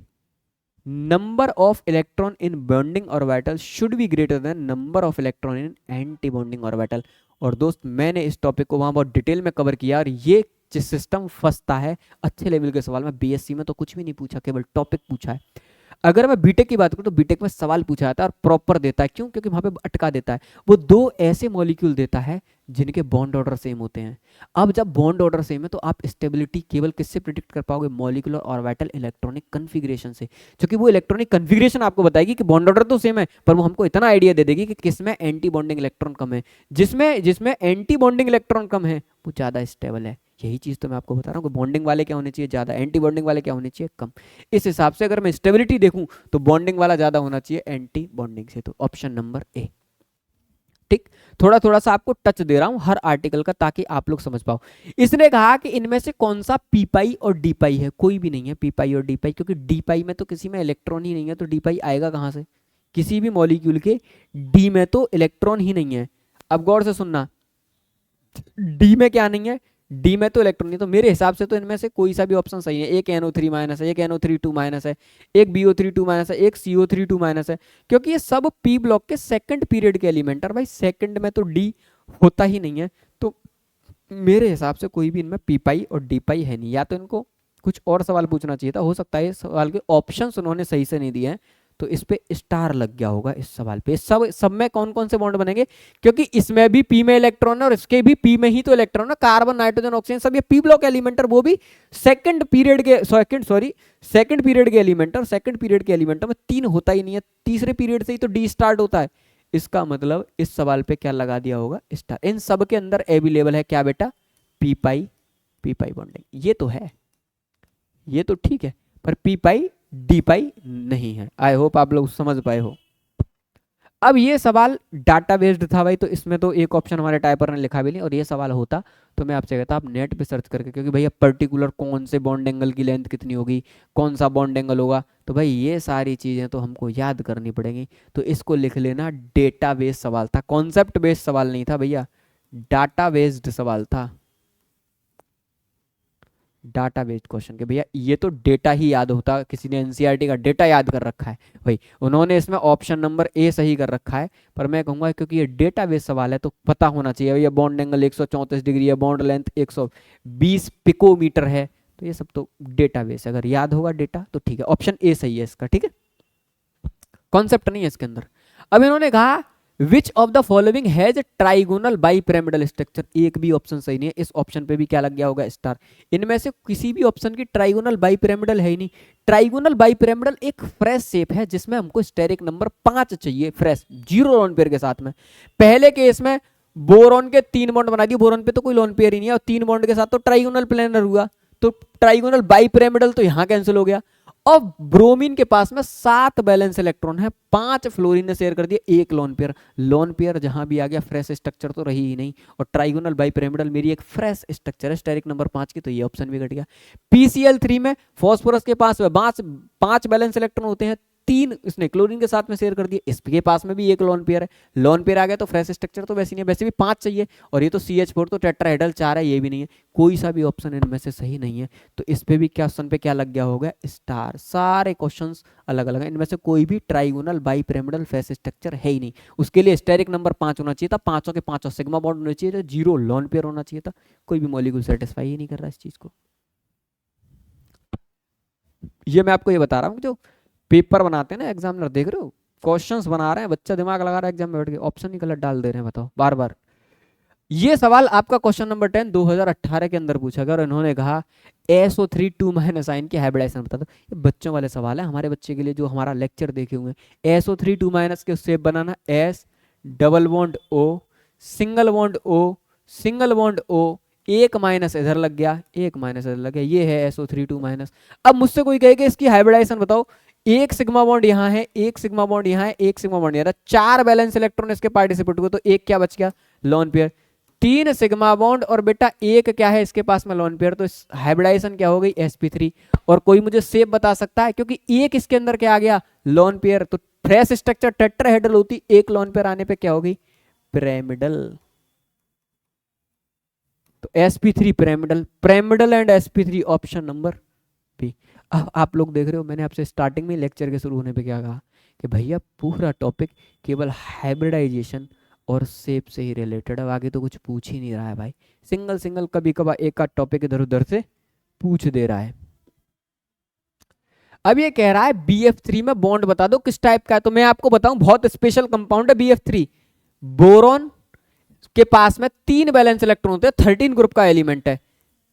number of electron in bonding orbital should be greater than number of electron in antibonding orbital. और दोस्त मैंने इस topic को वहां बहुत detail में कवर किया और ये सिस्टम फंसता है अच्छे लेवल के सवाल में। बीएससी में तो कुछ भी नहीं पूछा, केवल टॉपिक पूछा है। अगर मैं बीटेक की बात करूं तो बीटेक में सवाल पूछा जाता है और प्रॉपर देता है। क्यों? क्योंकि वहां पे अटका देता है, वो 2 ऐसे मॉलिक्यूल देता है जिनके बॉन्ड ऑर्डर सेम होते हैं। अब जब बॉन्ड ऑर्डर सेम है तो आप स्टेबिलिटी केवल किससे प्रिडिक्ट कर पाओगे, मॉलिक्यूलर ऑर्बिटल इलेक्ट्रॉनिक कन्फिग्रेशन से, क्योंकि वो इलेक्ट्रॉनिक कन्फिग्रेशन आपको बताएगी कि बॉन्ड ऑर्डर तो सेम है पर वो हमको इतना आइडिया दे देगी कि किसमें एंटी बॉन्डिंग इलेक्ट्रॉन कम है, जिसमें जिसमें एंटी बॉन्डिंग इलेक्ट्रॉन कम है वो ज्यादा स्टेबल है। यही चीज तो मैं आपको बता रहा हूँ कि बॉन्डिंग वाले क्या होने चाहिए, ज्यादा, एंटी बॉन्डिंग वाले क्या होने चाहिए, कम। इस हिसाब से अगर मैं स्टेबिलिटी देखूं तो बॉन्डिंग वाला ज्यादा होना चाहिए एंटी बॉन्डिंग से। तो ऑप्शन नंबर ए। ठीक, थोड़ा थोड़ा सा आपको टच दे रहा हूं हर आर्टिकल का ताकि आप लोग समझ पाओ। इसने कहा कि इनमें से कौन सा पी पाई और डी पाई है, कोई भी नहीं है पी पाई और डी पाई, क्योंकि डी पाई में तो किसी में इलेक्ट्रॉन ही नहीं है, तो डी पाई आएगा कहां से, किसी भी मॉलिक्यूल के डी में तो इलेक्ट्रॉन ही नहीं है। अब गौर से सुनना, डी में क्या नहीं है, डी में तो इलेक्ट्रॉन नहीं, तो मेरे हिसाब से तो इनमें से कोई सा भी ऑप्शन सही है। एक NO3 माइनस है, एक NO3 2 माइनस है, एक BO3 2 माइनस है, एक CO3 2 माइनस है, क्योंकि ये सब पी ब्लॉक के सेकंड पीरियड के एलिमेंट है। भाई सेकंड में तो डी होता ही नहीं है, तो मेरे हिसाब से कोई भी इनमें पी पाई और डी पाई है नहीं। या तो इनको कुछ और सवाल पूछना चाहिए था, हो सकता है इस सवाल के ऑप्शंस उन्होंने सही से नहीं दिए हैं, तो इस पे स्टार लग गया होगा इस सवाल पे। सब में कौन कौन से बॉन्ड बनेंगे, क्योंकि इसमें भी पी में इलेक्ट्रॉन है और इसके भी पी में ही तो इलेक्ट्रॉन है, कार्बन नाइट्रोजन ऑक्सीजन सब ये पी ब्लॉक एलिमेंट है, वो भी सेकंड पीरियड के एलिमेंट, और सेकंड पीरियड के एलिमेंट में 3 होता ही नहीं है, तीसरे पीरियड से ही तो डी स्टार्ट होता है। इसका मतलब इस सवाल पे क्या लगा दिया होगा, स्टार। इन सब के अंदर अवेलेबल है क्या बेटा, पी पाई बॉन्डिंग, ये तो है, ये तो ठीक है, पर पी पाई डी पाई नहीं है। आई होप आप लोग समझ पाए हो। अब ये सवाल डाटा बेस्ड था भाई, तो इसमें तो एक ऑप्शन हमारे टाइपर ने लिखा भी नहीं, और ये सवाल होता तो मैं आपसे कहता आप नेट पे सर्च करके, क्योंकि भैया पर्टिकुलर कौन से बॉन्ड एंगल की लेंथ कितनी होगी, कौन सा बॉन्ड एंगल होगा, तो भाई ये सारी चीज़ें तो हमको याद करनी पड़ेंगी। तो इसको लिख लेना, डेटा बेस्ड सवाल था, कॉन्सेप्ट बेस्ड सवाल नहीं था भैया, डाटा बेस्ड सवाल था, डाटा बेस्ड क्वेश्चन के। भैया ये तो डेटा ही याद होता, किसी ने एनसीईआरटी का डेटा याद कर रखा है भाई, उन्होंने इसमें ऑप्शन नंबर ए सही कर रखा है, पर मैं कहूंगा क्योंकि ये डेटा बेस्ड सवाल है तो पता होना चाहिए भैया, बॉन्ड एंगल 134 डिग्री है, बॉन्ड लेंथ 120 पिकोमीटर है, तो ये सब तो डेटा बेस, अगर याद होगा डेटा तो ठीक है, ऑप्शन ए सही है इसका। ठीक है, कॉन्सेप्ट नहीं है इसके अंदर। अब इन्होंने कहा which of the following has trigonal bipyramidal structure, एक भी ऑप्शन सही नहीं है, इस ऑप्शन पे भी क्या लग गया होगा, स्टार। इनमें से किसी भी ऑप्शन की ट्राइगोनल बाईपिरामिडल है ही नहीं। ट्राइगोनल बाईपिरामिडल एक फ्रेश शेप है जिसमें हमको स्टेरिक नंबर 5 चाहिए, फ्रेश 0 लोन पेयर के साथ में। पहले केस में बोरॉन के 3 बॉन्ड बना दिए, बोरॉन पे तो कोई लोन पेयर ही नहीं है, और 3 बॉन्ड के साथ तो ट्राइगोनल प्लेनर हुआ, तो ट्राइगोनल बाईपिरामिडल तो यहां कैंसिल हो गया। और ब्रोमीन के पास में 7 बैलेंस इलेक्ट्रॉन है, 5 फ्लोरीन ने शेयर कर दिया, 1 लोन पेयर जहां भी आ गया फ्रेश स्ट्रक्चर तो रही ही नहीं। और ट्राइगोनल बाइपिरामिडल मेरी एक फ्रेश स्ट्रक्चर है स्टेरिक नंबर 5 की, तो ये ऑप्शन भी कट गया। PCl3 में फॉस्फोरस के पास में 5 बैलेंस इलेक्ट्रॉन होते हैं, 3 इसने क्लोरीन के साथ में शेयर कर दिए, इसके पास में भी 1 लोन पेयर है। लोन पेयर आ गया तो फ्रेश स्ट्रक्चर तो वैसे नहीं है, वैसे भी 5 चाहिए, और ये तो CH4 तो टेट्राहेड्रल 4 है, ये भी नहीं है। कोई सा भी ऑप्शन इनमें से सही नहीं है, तो इस पे भी क्या ऑप्शन पे क्या लग गया होगा, स्टार। सारे क्वेश्चंस अलग अलग हैं, इनमें से कोई भी ट्राइगोनल बाइपिरामिडल फेस स्ट्रक्चर है ही नहीं। उसके लिए स्टेरिक नंबर 5 होना चाहिए था, पांचों के पांचों सिग्मा बॉन्ड होना चाहिए था, 0 लोन पेयर होना चाहिए था। कोई भी मॉलिक्यूल सेटिस्फाई ही नहीं कर रहा इस चीज को। ये मैं आपको ये बता रहा हूँ, जो पेपर बनाते हैं ना एग्जामिनर, देख रहे हो क्वेश्चंस बना रहे हैं, बच्चा दिमाग लगा रहा है एग्जाम में बैठ के, ऑप्शन ही गलत डाल दे रहे हैं, बताओ बार बार। ये सवाल आपका क्वेश्चन नंबर 10 2018 के अंदर पूछा गया, और इन्होंने कहा SO3 2 आयन की हाइब्रिडाइजेशन बता दो। ये बच्चों वाले सवाल है, हमारे बच्चे के लिए जो हमारा लेक्चर देखे हुए हैं। SO3 2 के शेप बनाना, S double bond O single bond O single bond O, एक माइनस इधर लग गया, एक माइनस इधर लग गया, ये है SO3 2। अब मुझसे कोई कहे कि इसकी हाइब्रिडाइजेशन बताओ, एक सिग्मा बॉन्ड यहाँ है, एक सिग्मा बॉन्ड यहाँ है, एक सिग्मा बॉन्ड यहाँ, 4 बैलेंस इलेक्ट्रॉन इसके पार्टिसिपेट हुए, तो एक क्या बच गया, लोन पेयर। 3 सिग्मा बॉन्ड और बेटा एक क्या है इसके पास में, लोन पेयर, तो हाइब्रिडाइजेशन क्या हो गई, sp3। और कोई मुझे शेप बता सकता है, क्योंकि एक इसके अंदर क्या आ गया, लोन पेयर, तो फ्रेश स्ट्रक्चर टेट्राहेड्रल होती, एक लोन पेयर आने पे क्या होगी, पिरामिडल। तो sp3 pyramidal, pyramidal and sp3 option number B. अब आप लोग देख रहे हो, मैंने आपसे स्टार्टिंग में लेक्चर के शुरू होने पे क्या कहा कि भैया पूरा टॉपिक केवल हाइब्रिडाइजेशन और शेप से ही रिलेटेड है, आगे तो कुछ पूछ ही नहीं रहा है भाई। सिंगल सिंगल कभी कभार एक आध टॉपिक इधर उधर से पूछ दे रहा है। अब ये कह रहा है BF3 में बॉन्ड बता दो किस टाइप का है, तो मैं आपको बताऊं बहुत स्पेशल कंपाउंड है BF3। बोरॉन के पास में 3 बैलेंस इलेक्ट्रॉन होते हैं, 13 ग्रुप का एलिमेंट है,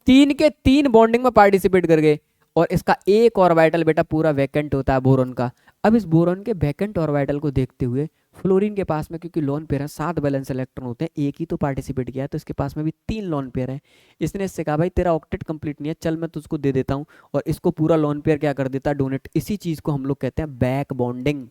3 के 3 बॉन्डिंग में पार्टिसिपेट कर गए, और इसका एक ऑर्बिटल बेटा पूरा वैकेंट होता है बोरॉन का। अब इस बोरॉन के वैकेंट ऑर्बिटल को देखते हुए फ्लोरीन के पास में, क्योंकि लोन पेयर है, 7 बैलेंस इलेक्ट्रॉन होते हैं, एक ही तो पार्टिसिपेट किया है, तो इसके पास में भी 3 लोन पेयर है। इसने इससे कहा भाई तेरा ऑक्टेट कंप्लीट नहीं है, चल मैं तुझको दे देता हूँ, और इसको पूरा लोन पेयर क्या कर देता है, डोनेट। इसी चीज को हम लोग कहते हैं बैक बॉन्डिंग,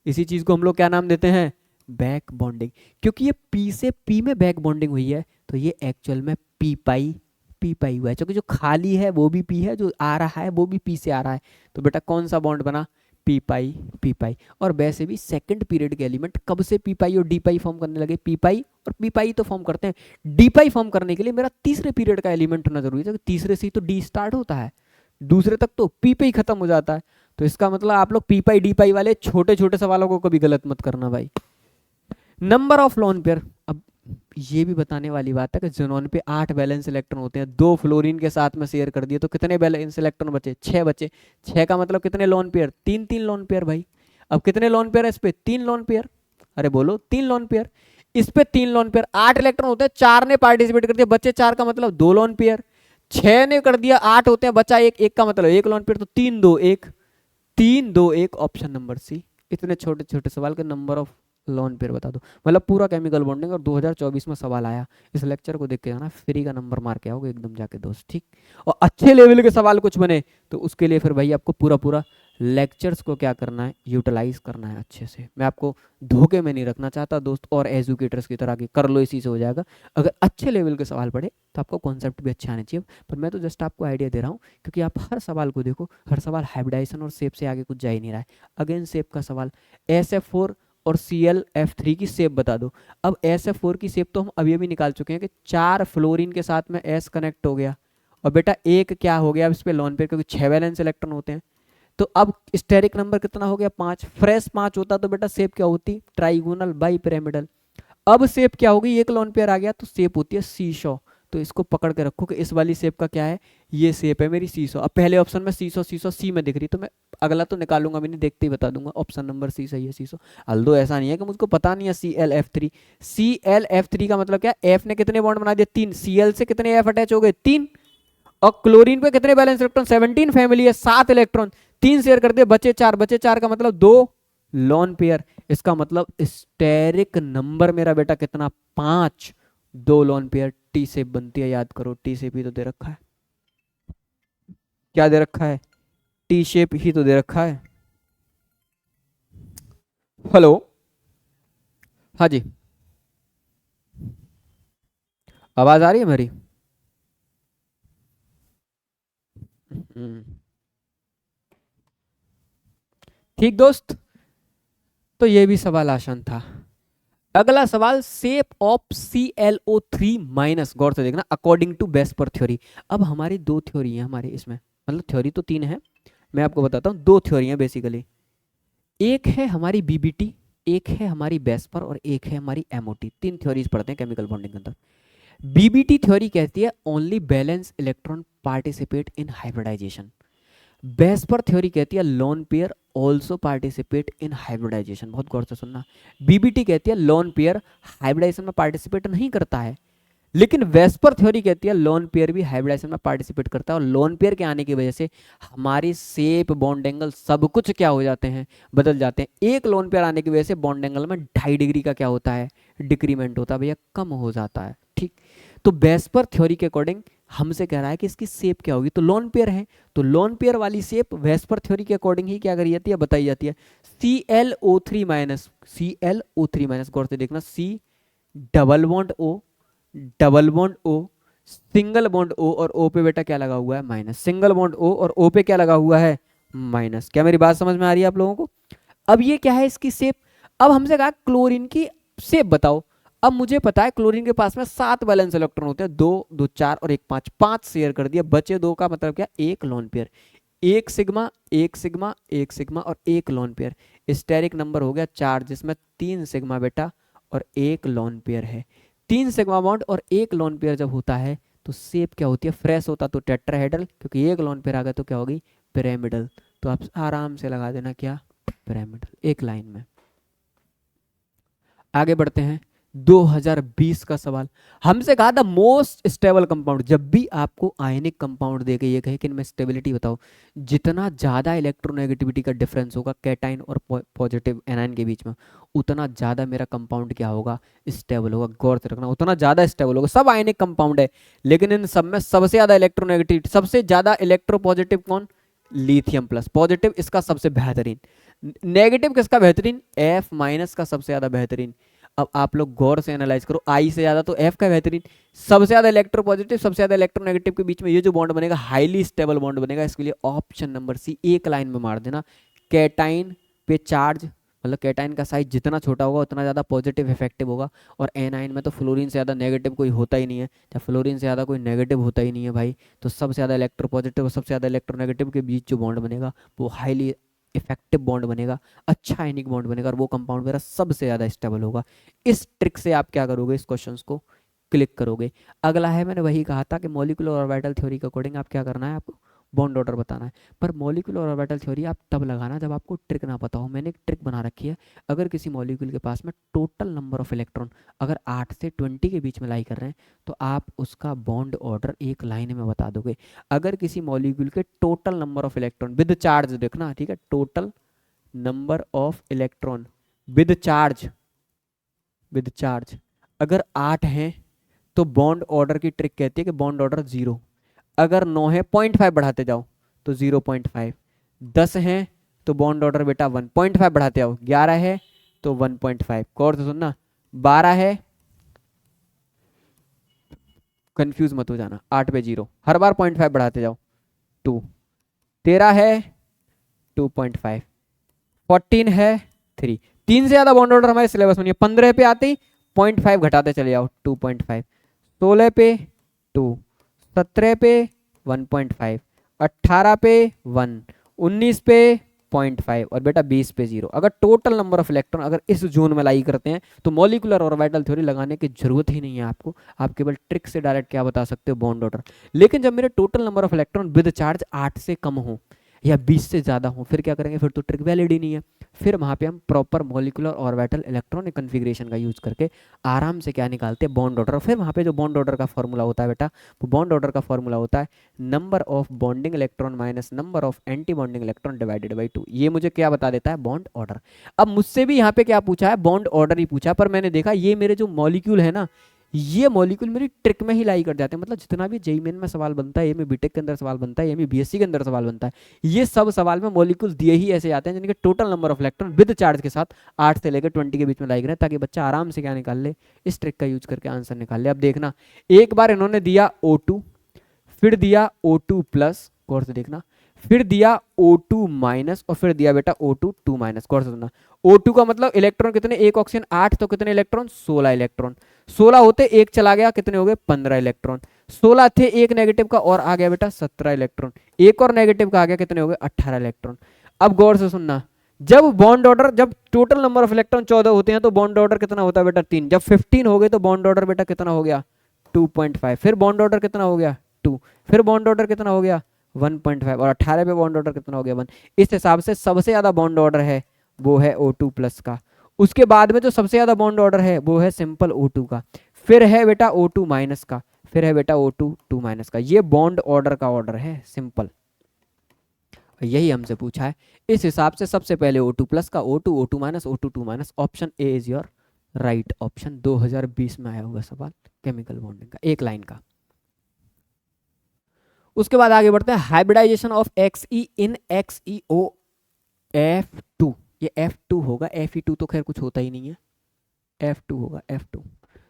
इसी चीज को हम लोग क्या नाम देते हैं, बैक बॉन्डिंग। क्योंकि ये P से P में बैक बॉन्डिंग हुई है, तो ये एक्चुअल में पी पाई हुआ है, क्योंकि जो खाली है वो भी P है, जो आ रहा है वो भी P से आ रहा है, तो बेटा कौन सा बॉन्ड बना, पी पाई। और वैसे भी सेकंड पीरियड के एलिमेंट कब से पी पाई और डी पाई फॉर्म करने लगे, पी पाई और पी पाई तो फॉर्म करते हैं, डी पाई फॉर्म करने के लिए मेरा तीसरे पीरियड का एलिमेंट होना जरूरी है, तीसरे से ही तो डी स्टार्ट होता है, दूसरे तक तो पी पे ही खत्म हो जाता है। तो इसका मतलब आप लोग पी पाई डी पाई वाले छोटे छोटे सवालों को कभी गलत मत करना भाई। नंबर ऑफ लोन पेयर, अब ये भी बताने वाली बात है कि ज़ेनॉन पे 8 बैलेंस इलेक्ट्रॉन होते हैं, 2 फ्लोरीन के साथ में शेयर कर दिए, तो कितने बैलेंस इलेक्ट्रॉन बचे, 6 बचे। 6 का मतलब कितने लोन पेयर, 3 लोन पेयर भाई। अब कितने लोन पेयर है इस पे, 3 लोन पेयर, अरे बोलो 3 लोन पेयर, इस पे 3 लोन पेयर, 8 इलेक्ट्रॉन होते हैं, 4 ने पार्टिसिपेट कर दिया, बचे 4 का मतलब 2 लोन पेयर, 6 ने कर दिया, 8 होते हैं, बचा एक का मतलब 1 लोन पेयर, तो 3 2 1, 3 2 1 ऑप्शन नंबर सी। इतने छोटे छोटे सवाल के नंबर ऑफ लोन पेयर बता दो, मतलब पूरा केमिकल बॉन्डिंग। और 2024 में सवाल आया, इस लेक्चर को देख के जाना, फ्री का नंबर मार के आओगे एकदम जाके दोस्त, ठीक। और अच्छे लेवल के सवाल कुछ बने तो उसके लिए फिर भाई आपको पूरा पूरा लेक्चर्स को क्या करना है, यूटिलाइज करना है अच्छे से। मैं आपको धोखे में नहीं रखना चाहता दोस्त, और एजुकेटर्स की तरह की कर लो, इसी से हो जाएगा। अगर अच्छे लेवल के सवाल पढ़े तो आपको कॉन्सेप्ट भी अच्छे आने चाहिए, पर मैं तो जस्ट आपको आइडिया दे रहा हूँ, क्योंकि आप हर सवाल को देखो, हर सवाल हाइब्रिडाइजेशन और शेप से आगे कुछ जा ही नहीं रहा है। अगेन शेप का सवाल, SF4 और ClF3 की शेप बता दो। अब SF4 की शेप तो हम अभी अभी निकाल चुके हैं कि 4 फ्लोरीन के साथ में S कनेक्ट हो गया, और बेटा एक क्या हो गया अब इस पे लोन पेयर, क्योंकि 6 वैलेंस इलेक्ट्रॉन होते हैं, तो अब स्टेरिक नंबर कितना हो गया, 5। फ्रेश 5 होता तो बेटा शेप क्या होती, ट्राइगोनल बाइपिरामिडल। अब शेप क्या होगी, एक लोन पेयर आ गया तो शेप होती है सीसॉ। तो इसको पकड़ के रखो कि इस वाली शेप का क्या है, ये शेप है मेरी सीसॉ। अब पहले ऑप्शन में सीसॉ सीसॉ सी में दिख रही, तो मैं अगला तो निकालूंगा भी नहीं, देखते ही बता दूंगा ऑप्शन नंबर सी सही है, सीसॉ। अल्दो ऐसा नहीं है कि मुझको पता नहीं है ClF3। ClF3 का मतलब क्या, F ने कितने बॉन्ड बना दिए, 3, Cl से कितने F अटैच हो गए, 3, और क्लोरीन पे कितने बैलेंस इलेक्ट्रॉन, 17 फैमिली है, 7 इलेक्ट्रॉन, 3 शेयर कर दिए, बचे 4, बचे 4 का मतलब 2 लोन पेयर। इसका मतलब स्टेरिक नंबर मेरा बेटा कितना, 5, 2 लोन पेयर। टी शेप बनती है, याद करो, टी शेप ही तो दे रखा है, क्या दे रखा है, टी शेप ही तो दे रखा है। हेलो, हाँ जी, आवाज आ रही है मेरी? हम्म, ठीक दोस्त, तो ये भी सवाल आसान था। अगला सवाल, शेप ऑफ ClO3 माइनस, गौर से देखना, अकॉर्डिंग टू बेस्पर थ्योरी। अब हमारी दो थ्योरी है हमारे इसमें, मतलब थ्योरी तो तीन है, मैं आपको बताता हूँ, दो थ्योरी है बेसिकली। एक है हमारी बीबीटी, एक है हमारी बेस्पर, और एक है हमारी एमओटी। तीन थ्योरीज पढ़ते हैं केमिकल बॉन्डिंग के अंदर। बीबीटी थ्योरी कहती है only valence electron participate in hybridisation. VSEPR theory कहती है lone pair also participate in hybridisation. बहुत गौर से सुनना, बीबीटी कहती है लोन पेयर हाइब्रिडाइजेशन में पार्टिसिपेट नहीं करता है, लेकिन वेस्पर थ्योरी कहती है लोन पेयर भी हाइब्रिडाइजेशन में पार्टिसिपेट करता है, और लोन पेयर के आने की वजह से हमारी शेप, बॉन्ड एंगल, सब कुछ क्या हो जाते हैं, बदल जाते हैं। एक लोन पेयर आने की वजह से बॉन्ड एंगल में 2.5 डिग्री का क्या होता है, डिक्रीमेंट होता है भैया, कम हो जाता है। ठीक, तो बेस्पर थ्योरी के अकॉर्डिंग हमसे कह रहा है कि इसकी शेप क्या होगी, तो लोन पेयर है, तो लोन पेयर वाली शेप वेस्पर थ्योरी के अकॉर्डिंग ही क्या करी जाती है, बताई जाती है, ClO3 माइनस, ClO3 माइनस, गौर से देखना, C double bond O, double bond O, single bond O, और O पे बेटा क्या लगा हुआ है, माइनस। सिंगल बॉन्ड O और O पे क्या लगा हुआ है, माइनस। क्या मेरी बात समझ में आ रही है आप लोगों को? अब ये क्या है इसकी शेप। अब हमसे कहा क्लोरीन की शेप बताओ। अब मुझे पता है क्लोरीन के पास में 7 वैलेंस इलेक्ट्रॉन होते हैं, 2 2 4 और 1 5, 5 शेयर कर दिया, बचे 2 का मतलब क्या, एक लोन पेयर, एक सिग्मा, एक सिग्मा, एक सिग्मा और एक लोन पेयर। स्टेरिक नंबर हो गया 4, जिसमें 3 सिग्मा बेटा और एक लोन पेयर है। 3 सिग्मा बॉन्ड और एक लोन पेयर जब होता है तो शेप क्या होती है, फ्रेश होता तो टेट्राहेड्रल, क्योंकि एक लोन पेयर आ गया तो क्या होगी, पिरामिडल। तो आप आराम से लगा देना क्या, पिरामिडल, एक लाइन में। आगे बढ़ते हैं, 2020 का सवाल। हमसे कहा था मोस्ट स्टेबल कंपाउंड, जब भी आपको आयनिक कंपाउंड देके ये कहे कि इनमें स्टेबिलिटी बताओ, जितना ज्यादा इलेक्ट्रोनेगेटिविटी का डिफरेंस होगा कैटाइन और पॉजिटिव एनाइन के बीच में, उतना ज्यादा मेरा कंपाउंड क्या होगा, स्टेबल होगा। गौर से रखना, उतना ज्यादा स्टेबल होगा। सब आयनिक कंपाउंड है, लेकिन इन सब में सबसे ज्यादा इलेक्ट्रोनेगेटिविटी, सबसे ज्यादा इलेक्ट्रो पॉजिटिव कौन, लिथियम प्लस। पॉजिटिव इसका सबसे बेहतरीन, नेगेटिव किसका बेहतरीन, F माइनस का सबसे ज्यादा बेहतरीन। अब आप लोग गौर से एनालाइज करो, आई से ज्यादा तो एफ का बेहतरीन, सबसे ज्यादा इलेक्ट्रो पॉजिटिव, सबसे ज्यादा इलेक्ट्रोनेगेटिव के बीच में ये जो बॉन्ड बनेगा हाईली स्टेबल बॉन्ड बनेगा। इसके लिए ऑप्शन नंबर सी, एक लाइन में मार देना। कैटाइन पे चार्ज, मतलब कैटाइन का साइज जितना छोटा होगा उतना ज्यादा पॉजिटिव इफेक्टिव होगा, और एनाइन में तो फ्लोरीन से ज्यादा नेगेटिव कोई होता ही नहीं है, या फ्लोरीन से ज्यादा कोई नेगेटिव होता ही नहीं है भाई। तो सबसे ज्यादा इलेक्ट्रो पॉजिटिव और सबसे ज्यादा इलेक्ट्रोनेगेटिव के बीच जो बॉन्ड बनेगा वो हाईली इफेक्टिव बॉन्ड बनेगा, अच्छा आयनिक बॉन्ड बनेगा, और वो कंपाउंड मेरा सबसे ज्यादा स्टेबल होगा। इस ट्रिक से आप क्या करोगे, इस क्वेश्चंस को क्लिक करोगे। अगला है, मैंने वही कहा था कि मॉलिक्यूलर ऑर्बिटल थ्योरी के अकॉर्डिंग आप क्या करना है, आपको बॉन्ड ऑर्डर बताना है। पर मॉलिक्यूलर ऑर्बिटल थ्योरी आप तब लगाना जब आपको ट्रिक ना पता हो। मैंने एक ट्रिक बना रखी है, अगर किसी मॉलिक्यूल के पास में टोटल नंबर ऑफ इलेक्ट्रॉन अगर 8 से 20 के बीच में लाई कर रहे हैं, तो आप उसका बॉन्ड ऑर्डर एक लाइन में बता दोगे। अगर किसी मॉलिक्यूल के total number of electron with charge देखना, ठीक है, total number of electron with charge, with charge अगर 8 हैं तो बॉन्ड ऑर्डर की ट्रिक कहती है कि बॉन्ड ऑर्डर 0। अगर 9 है 0.5 बढ़ाते जाओ तो 0.5, 10 है तो बॉन्ड ऑर्डर बेटा 1.5 बढ़ाते आओ, 11 है तो 1.5, गौर से सुनना, 12 है, कंफ्यूज मत हो जाना, 8 पे 0, हर बार 0.5 बढ़ाते जाओ, 2, 13 है 2.5, 14 है 3। 3 से ज्यादा बॉन्ड ऑर्डर हमारे सिलेबस में नहीं है। 15 पे आते ही 0.5 घटाते चले जाओ, 2.5, 16 पे 2, 17 पे 1.5, 18 पे 1, 19 पे 0.5 और बेटा 20 पे 0। अगर टोटल नंबर ऑफ इलेक्ट्रॉन अगर इस जोन में लाई करते हैं तो मॉलिक्यूलर ऑर्बिटल थ्योरी लगाने की जरूरत ही नहीं है आपको, आप केवल ट्रिक से डायरेक्ट क्या बता सकते हो, बॉन्ड ऑर्डर। लेकिन जब मेरे total number of electron with charge 8 से कम हो या 20 से ज्यादा हो, फिर क्या करेंगे, फिर तो ट्रिक वैलिड ही नहीं है। फिर वहां पे हम proper molecular orbital electronic configuration का यूज करके आराम से क्या निकालते हैं, बॉन्ड ऑर्डर। फिर वहां पे जो बॉन्ड ऑर्डर का फॉर्मूला होता है बेटा, वो बॉन्ड ऑर्डर का फॉर्मूला होता है number of bonding electron minus number of anti bonding electron divided by 2। ये मुझे क्या बता देता है, बॉन्ड ऑर्डर। अब मुझसे भी यहाँ पे क्या पूछा है, बॉन्ड ऑर्डर ही पूछा, पर मैंने देखा ये मेरे जो मॉलिक्यूल है ना, ये मॉलिक्यूल मेरी ट्रिक में ही लाई कर जाते हैं। मतलब जितना भी जेईई मेन में सवाल बनता है, एमई बीटेक के अंदर सवाल बनता है, एमई बीएससी के अंदर सवाल बनता है, ये सब सवाल में मॉलिक्यूल दिए ही ऐसे आते हैं जिनके total number of electron with charge के साथ 8 से लेकर 20 के बीच में लाई करें, ताकि बच्चा आराम से क्या निकाल ले, इस ट्रिक का यूज करके आंसर निकाल ले। अब देखना, एक बार इन्होंने दिया O2, फिर दिया O2 प्लस, गौर से देखना, फिर दिया O2 माइनस, और फिर दिया बेटा O2 2 माइनस। गौर से सुनना, O2 का मतलब इलेक्ट्रॉन कितने, एक ऑक्सीजन 8, तो कितने इलेक्ट्रॉन 16 इलेक्ट्रॉन, 16 होते एक चला गया, कितने हो गए 15 इलेक्ट्रॉन, 16 थे, एक नेगेटिव का और आ गया बेटा 17 इलेक्ट्रॉन, एक और नेगेटिव का आ गया, कितने हो गए 18 इलेक्ट्रॉन। अब गौर से सुनना, जब बॉन्ड ऑर्डर, जब टोटल नंबर ऑफ इलेक्ट्रॉन 14 होते हैं तो बॉन्ड ऑर्डर कितना होता है बेटा 3, जब 15 हो गए तो बॉन्ड ऑर्डर बेटा कितना हो गया 2.5, फिर बॉन्ड ऑर्डर कितना हो गया 2, फिर बॉन्ड ऑर्डर कितना हो गया 1.5, और 18 पे बॉन्ड ऑर्डर कितना हो गया 1। इस हिसाब से सबसे ज्यादा बॉन्ड ऑर्डर है वो है O2 प्लस का। उसके बाद में जो सबसे ज्यादा बॉन्ड ऑर्डर है वो है सिंपल O2 का, फिर है बेटा O2 माइनस का, फिर है बेटा O2 2 माइनस का। ये बॉन्ड ऑर्डर का ऑर्डर है सिंपल, यही हमसे पूछा है। इस हिसाब से सबसे पहले O2 प्लस का, O2, O2 minus, O2 2 minus, option A is your right option. 2020 में आया हुआ सवाल केमिकल बॉन्डिंग का, एक लाइन का। उसके बाद आगे बढ़ते हैं, hybridization of Xe in XeO F2, ये F2 होगा, Fe2 तो खैर कुछ होता ही नहीं है, F2 होगा F2।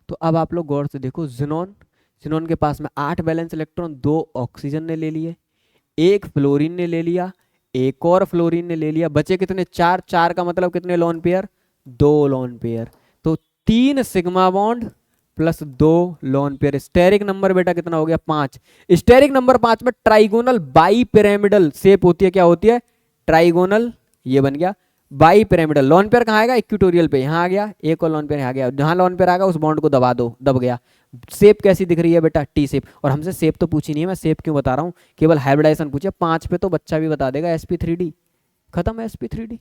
तो अब आप लोग गौर से देखो, जिनोन, जिनोन के पास में 8 वैलेंस इलेक्ट्रॉन, 2 ऑक्सीजन ने ले लिए, एक फ्लोरीन ने ले लिया, एक और फ्लोरीन ने ले लिया, बचे कितने 4, 4 का मतलब कितने लोन पेयर 2 लोन पेयर, तो 3 sigma bond plus 2 lone pair. Steric number बेटा कितना हो गया 5। स्टेरिक नंबर 5 में ट्राइगोनल बाई पिरामिडल शेप होती है, क्या होती है ट्राइगोनल, ये बन गया बाई पिरामिडल। लोन पेयर कहाँ आएगा इक्वेटोरियल पे, यहाँ आ गया, एक और लोन पेयर यहाँ गया, जहां लोन पेयर आएगा उस बॉन्ड को दबा दो, दब गया। शेप कैसी दिख रही है बेटा टी शेप, और हमसे शेप तो पूछी नहीं है, मैं शेप क्यों बता रहा हूँ, केवल हाइब्रिडाइजेशन पूछे। 5 पे तो बच्चा भी बता देगा sp3d, खत्म है sp3d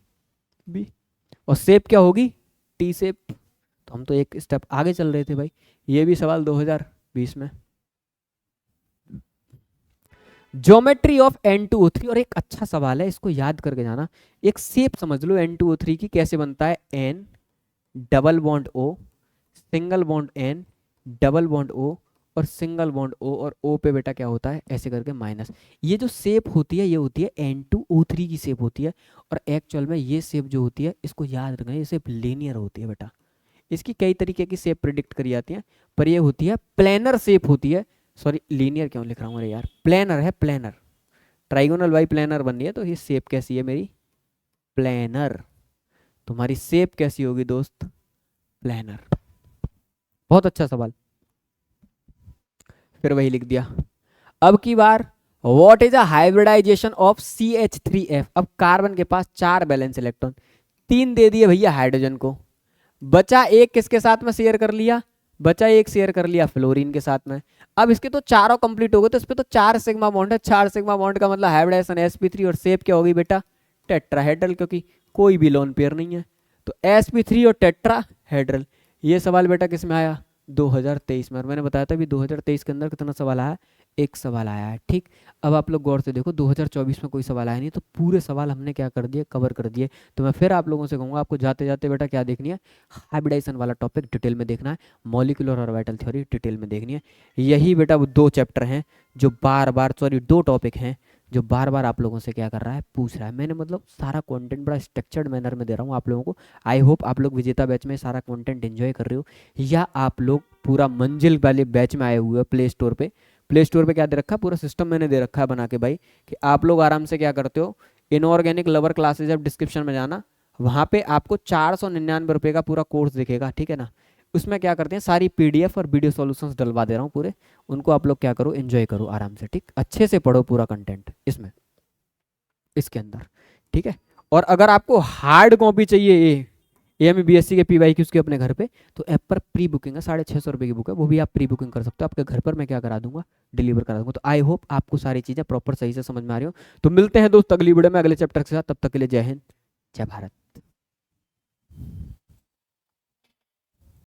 बी, और शेप क्या होगी टी शेप। तो हम तो एक स्टेप आगे चल रहे थे भाई। ये भी सवाल 2020 में। ज्योमेट्री ऑफ N2O3, और एक अच्छा सवाल है, इसको याद करके जाना। एक शेप समझ लो N2O3 की कैसे बनता है, N double bond O, single bond N, double bond O, और सिंगल बॉन्ड O, और O पे बेटा क्या होता है ऐसे करके माइनस। ये जो शेप होती है ये होती है N2O3 की शेप होती है, और एक्चुअल में ये शेप जो होती है इसको याद रखना, ये शेप लीनियर होती है बेटा। इसकी कई तरीके की शेप प्रिडिक्ट करी जाती है, पर ये होती है प्लेनर शेप होती है, सॉरी लीनियर क्यों लिख रहा हूँ अरे यार, प्लेनर है प्लेनर, ट्राइगोनल बाई प्लेनर बन रही है, तो ये शेप कैसी है मेरी प्लेनर। तुम्हारी शेप कैसी होगी दोस्त प्लेनर। बहुत अच्छा सवाल, फिर वही लिख दिया। अब की बार what is a hybridisation of CH3F। अब कार्बन के पास 4 बैलेंस इलेक्ट्रॉन, 3 दे दिए भैया हाइड्रोजन को, बचा एक किसके साथ में शेयर कर लिया, बचा एक शेयर कर लिया फ्लोरीन के साथ में। अब इसके तो चारों कंप्लीट हो गए, तो इस पे तो 4 सिग्मा बॉन्ड है, 4 सिग्मा बॉन्ड का मतलब हाइब्रिडाइजेशन sp3, और शेप क्या होगी बेटा टेट्राहेड्रल, क्योंकि कोई भी लोन पेयर नहीं है, तो sp3 और टेट्राहेड्रल। ये सवाल बेटा किस में आया 2023 में, और मैंने बताया था भी 2023 के अंदर कितना सवाल आया, एक सवाल आया है। ठीक, अब आप लोग गौर से देखो 2024 में कोई सवाल आया नहीं, तो पूरे सवाल हमने क्या कर दिए कवर कर दिए। तो मैं फिर आप लोगों से कहूँगा आपको जाते जाते बेटा क्या देखनी है, हाइब्रिडाइजेशन वाला टॉपिक डिटेल में देखना है, मॉलिक्यूलर और ऑर्बिटल थ्योरी डिटेल में देखनी है। यही बेटा वो 2 चैप्टर हैं जो बार बार, सॉरी 2 टॉपिक हैं जो बार बार आप लोगों से क्या कर रहा है पूछ रहा है। मैंने मतलब सारा कंटेंट बड़ा स्ट्रक्चर्ड मैनर में दे रहा हूँ आप लोगों को। आई होप आप लोग विजेता बैच में सारा कंटेंट एंजॉय कर रहे हो, या आप लोग पूरा मंजिल वाले बैच में आए हुए हो। प्ले स्टोर पे क्या दे रखा है, पूरा सिस्टम मैंने दे रखा है बना के भाई, कि आप लोग आराम से क्या करते हो, इनऑर्गेनिक लवर क्लासेज, अब डिस्क्रिप्शन में जाना, वहाँ पे आपको 499 रुपये का पूरा कोर्स दिखेगा, ठीक है ना। उसमें क्या करते हैं सारी PDF और वीडियो सॉल्यूशंस डलवा दे रहा हूँ पूरे, उनको आप लोग क्या करो एंजॉय करो आराम से, ठीक, अच्छे से पढ़ो पूरा कंटेंट इसमें, इसके अंदर, ठीक है। और अगर आपको हार्ड कॉपी चाहिए AME BSc के PYQs के अपने घर पे, तो ऐप पर प्री बुकिंग है, 650 रुपये की बुक है, वो भी आप प्री बुकिंग कर सकते हो, आपके घर पर मैं क्या करा दूंगा डिलीवर करा दूंगा। तो आई होप आपको सारी चीज़ें प्रॉपर सही से समझ में आ रही हो। तो मिलते हैं दोस्त अगली वीडियो में अगले चैप्टर के साथ, तब तक के लिए जय हिंद जय भारत।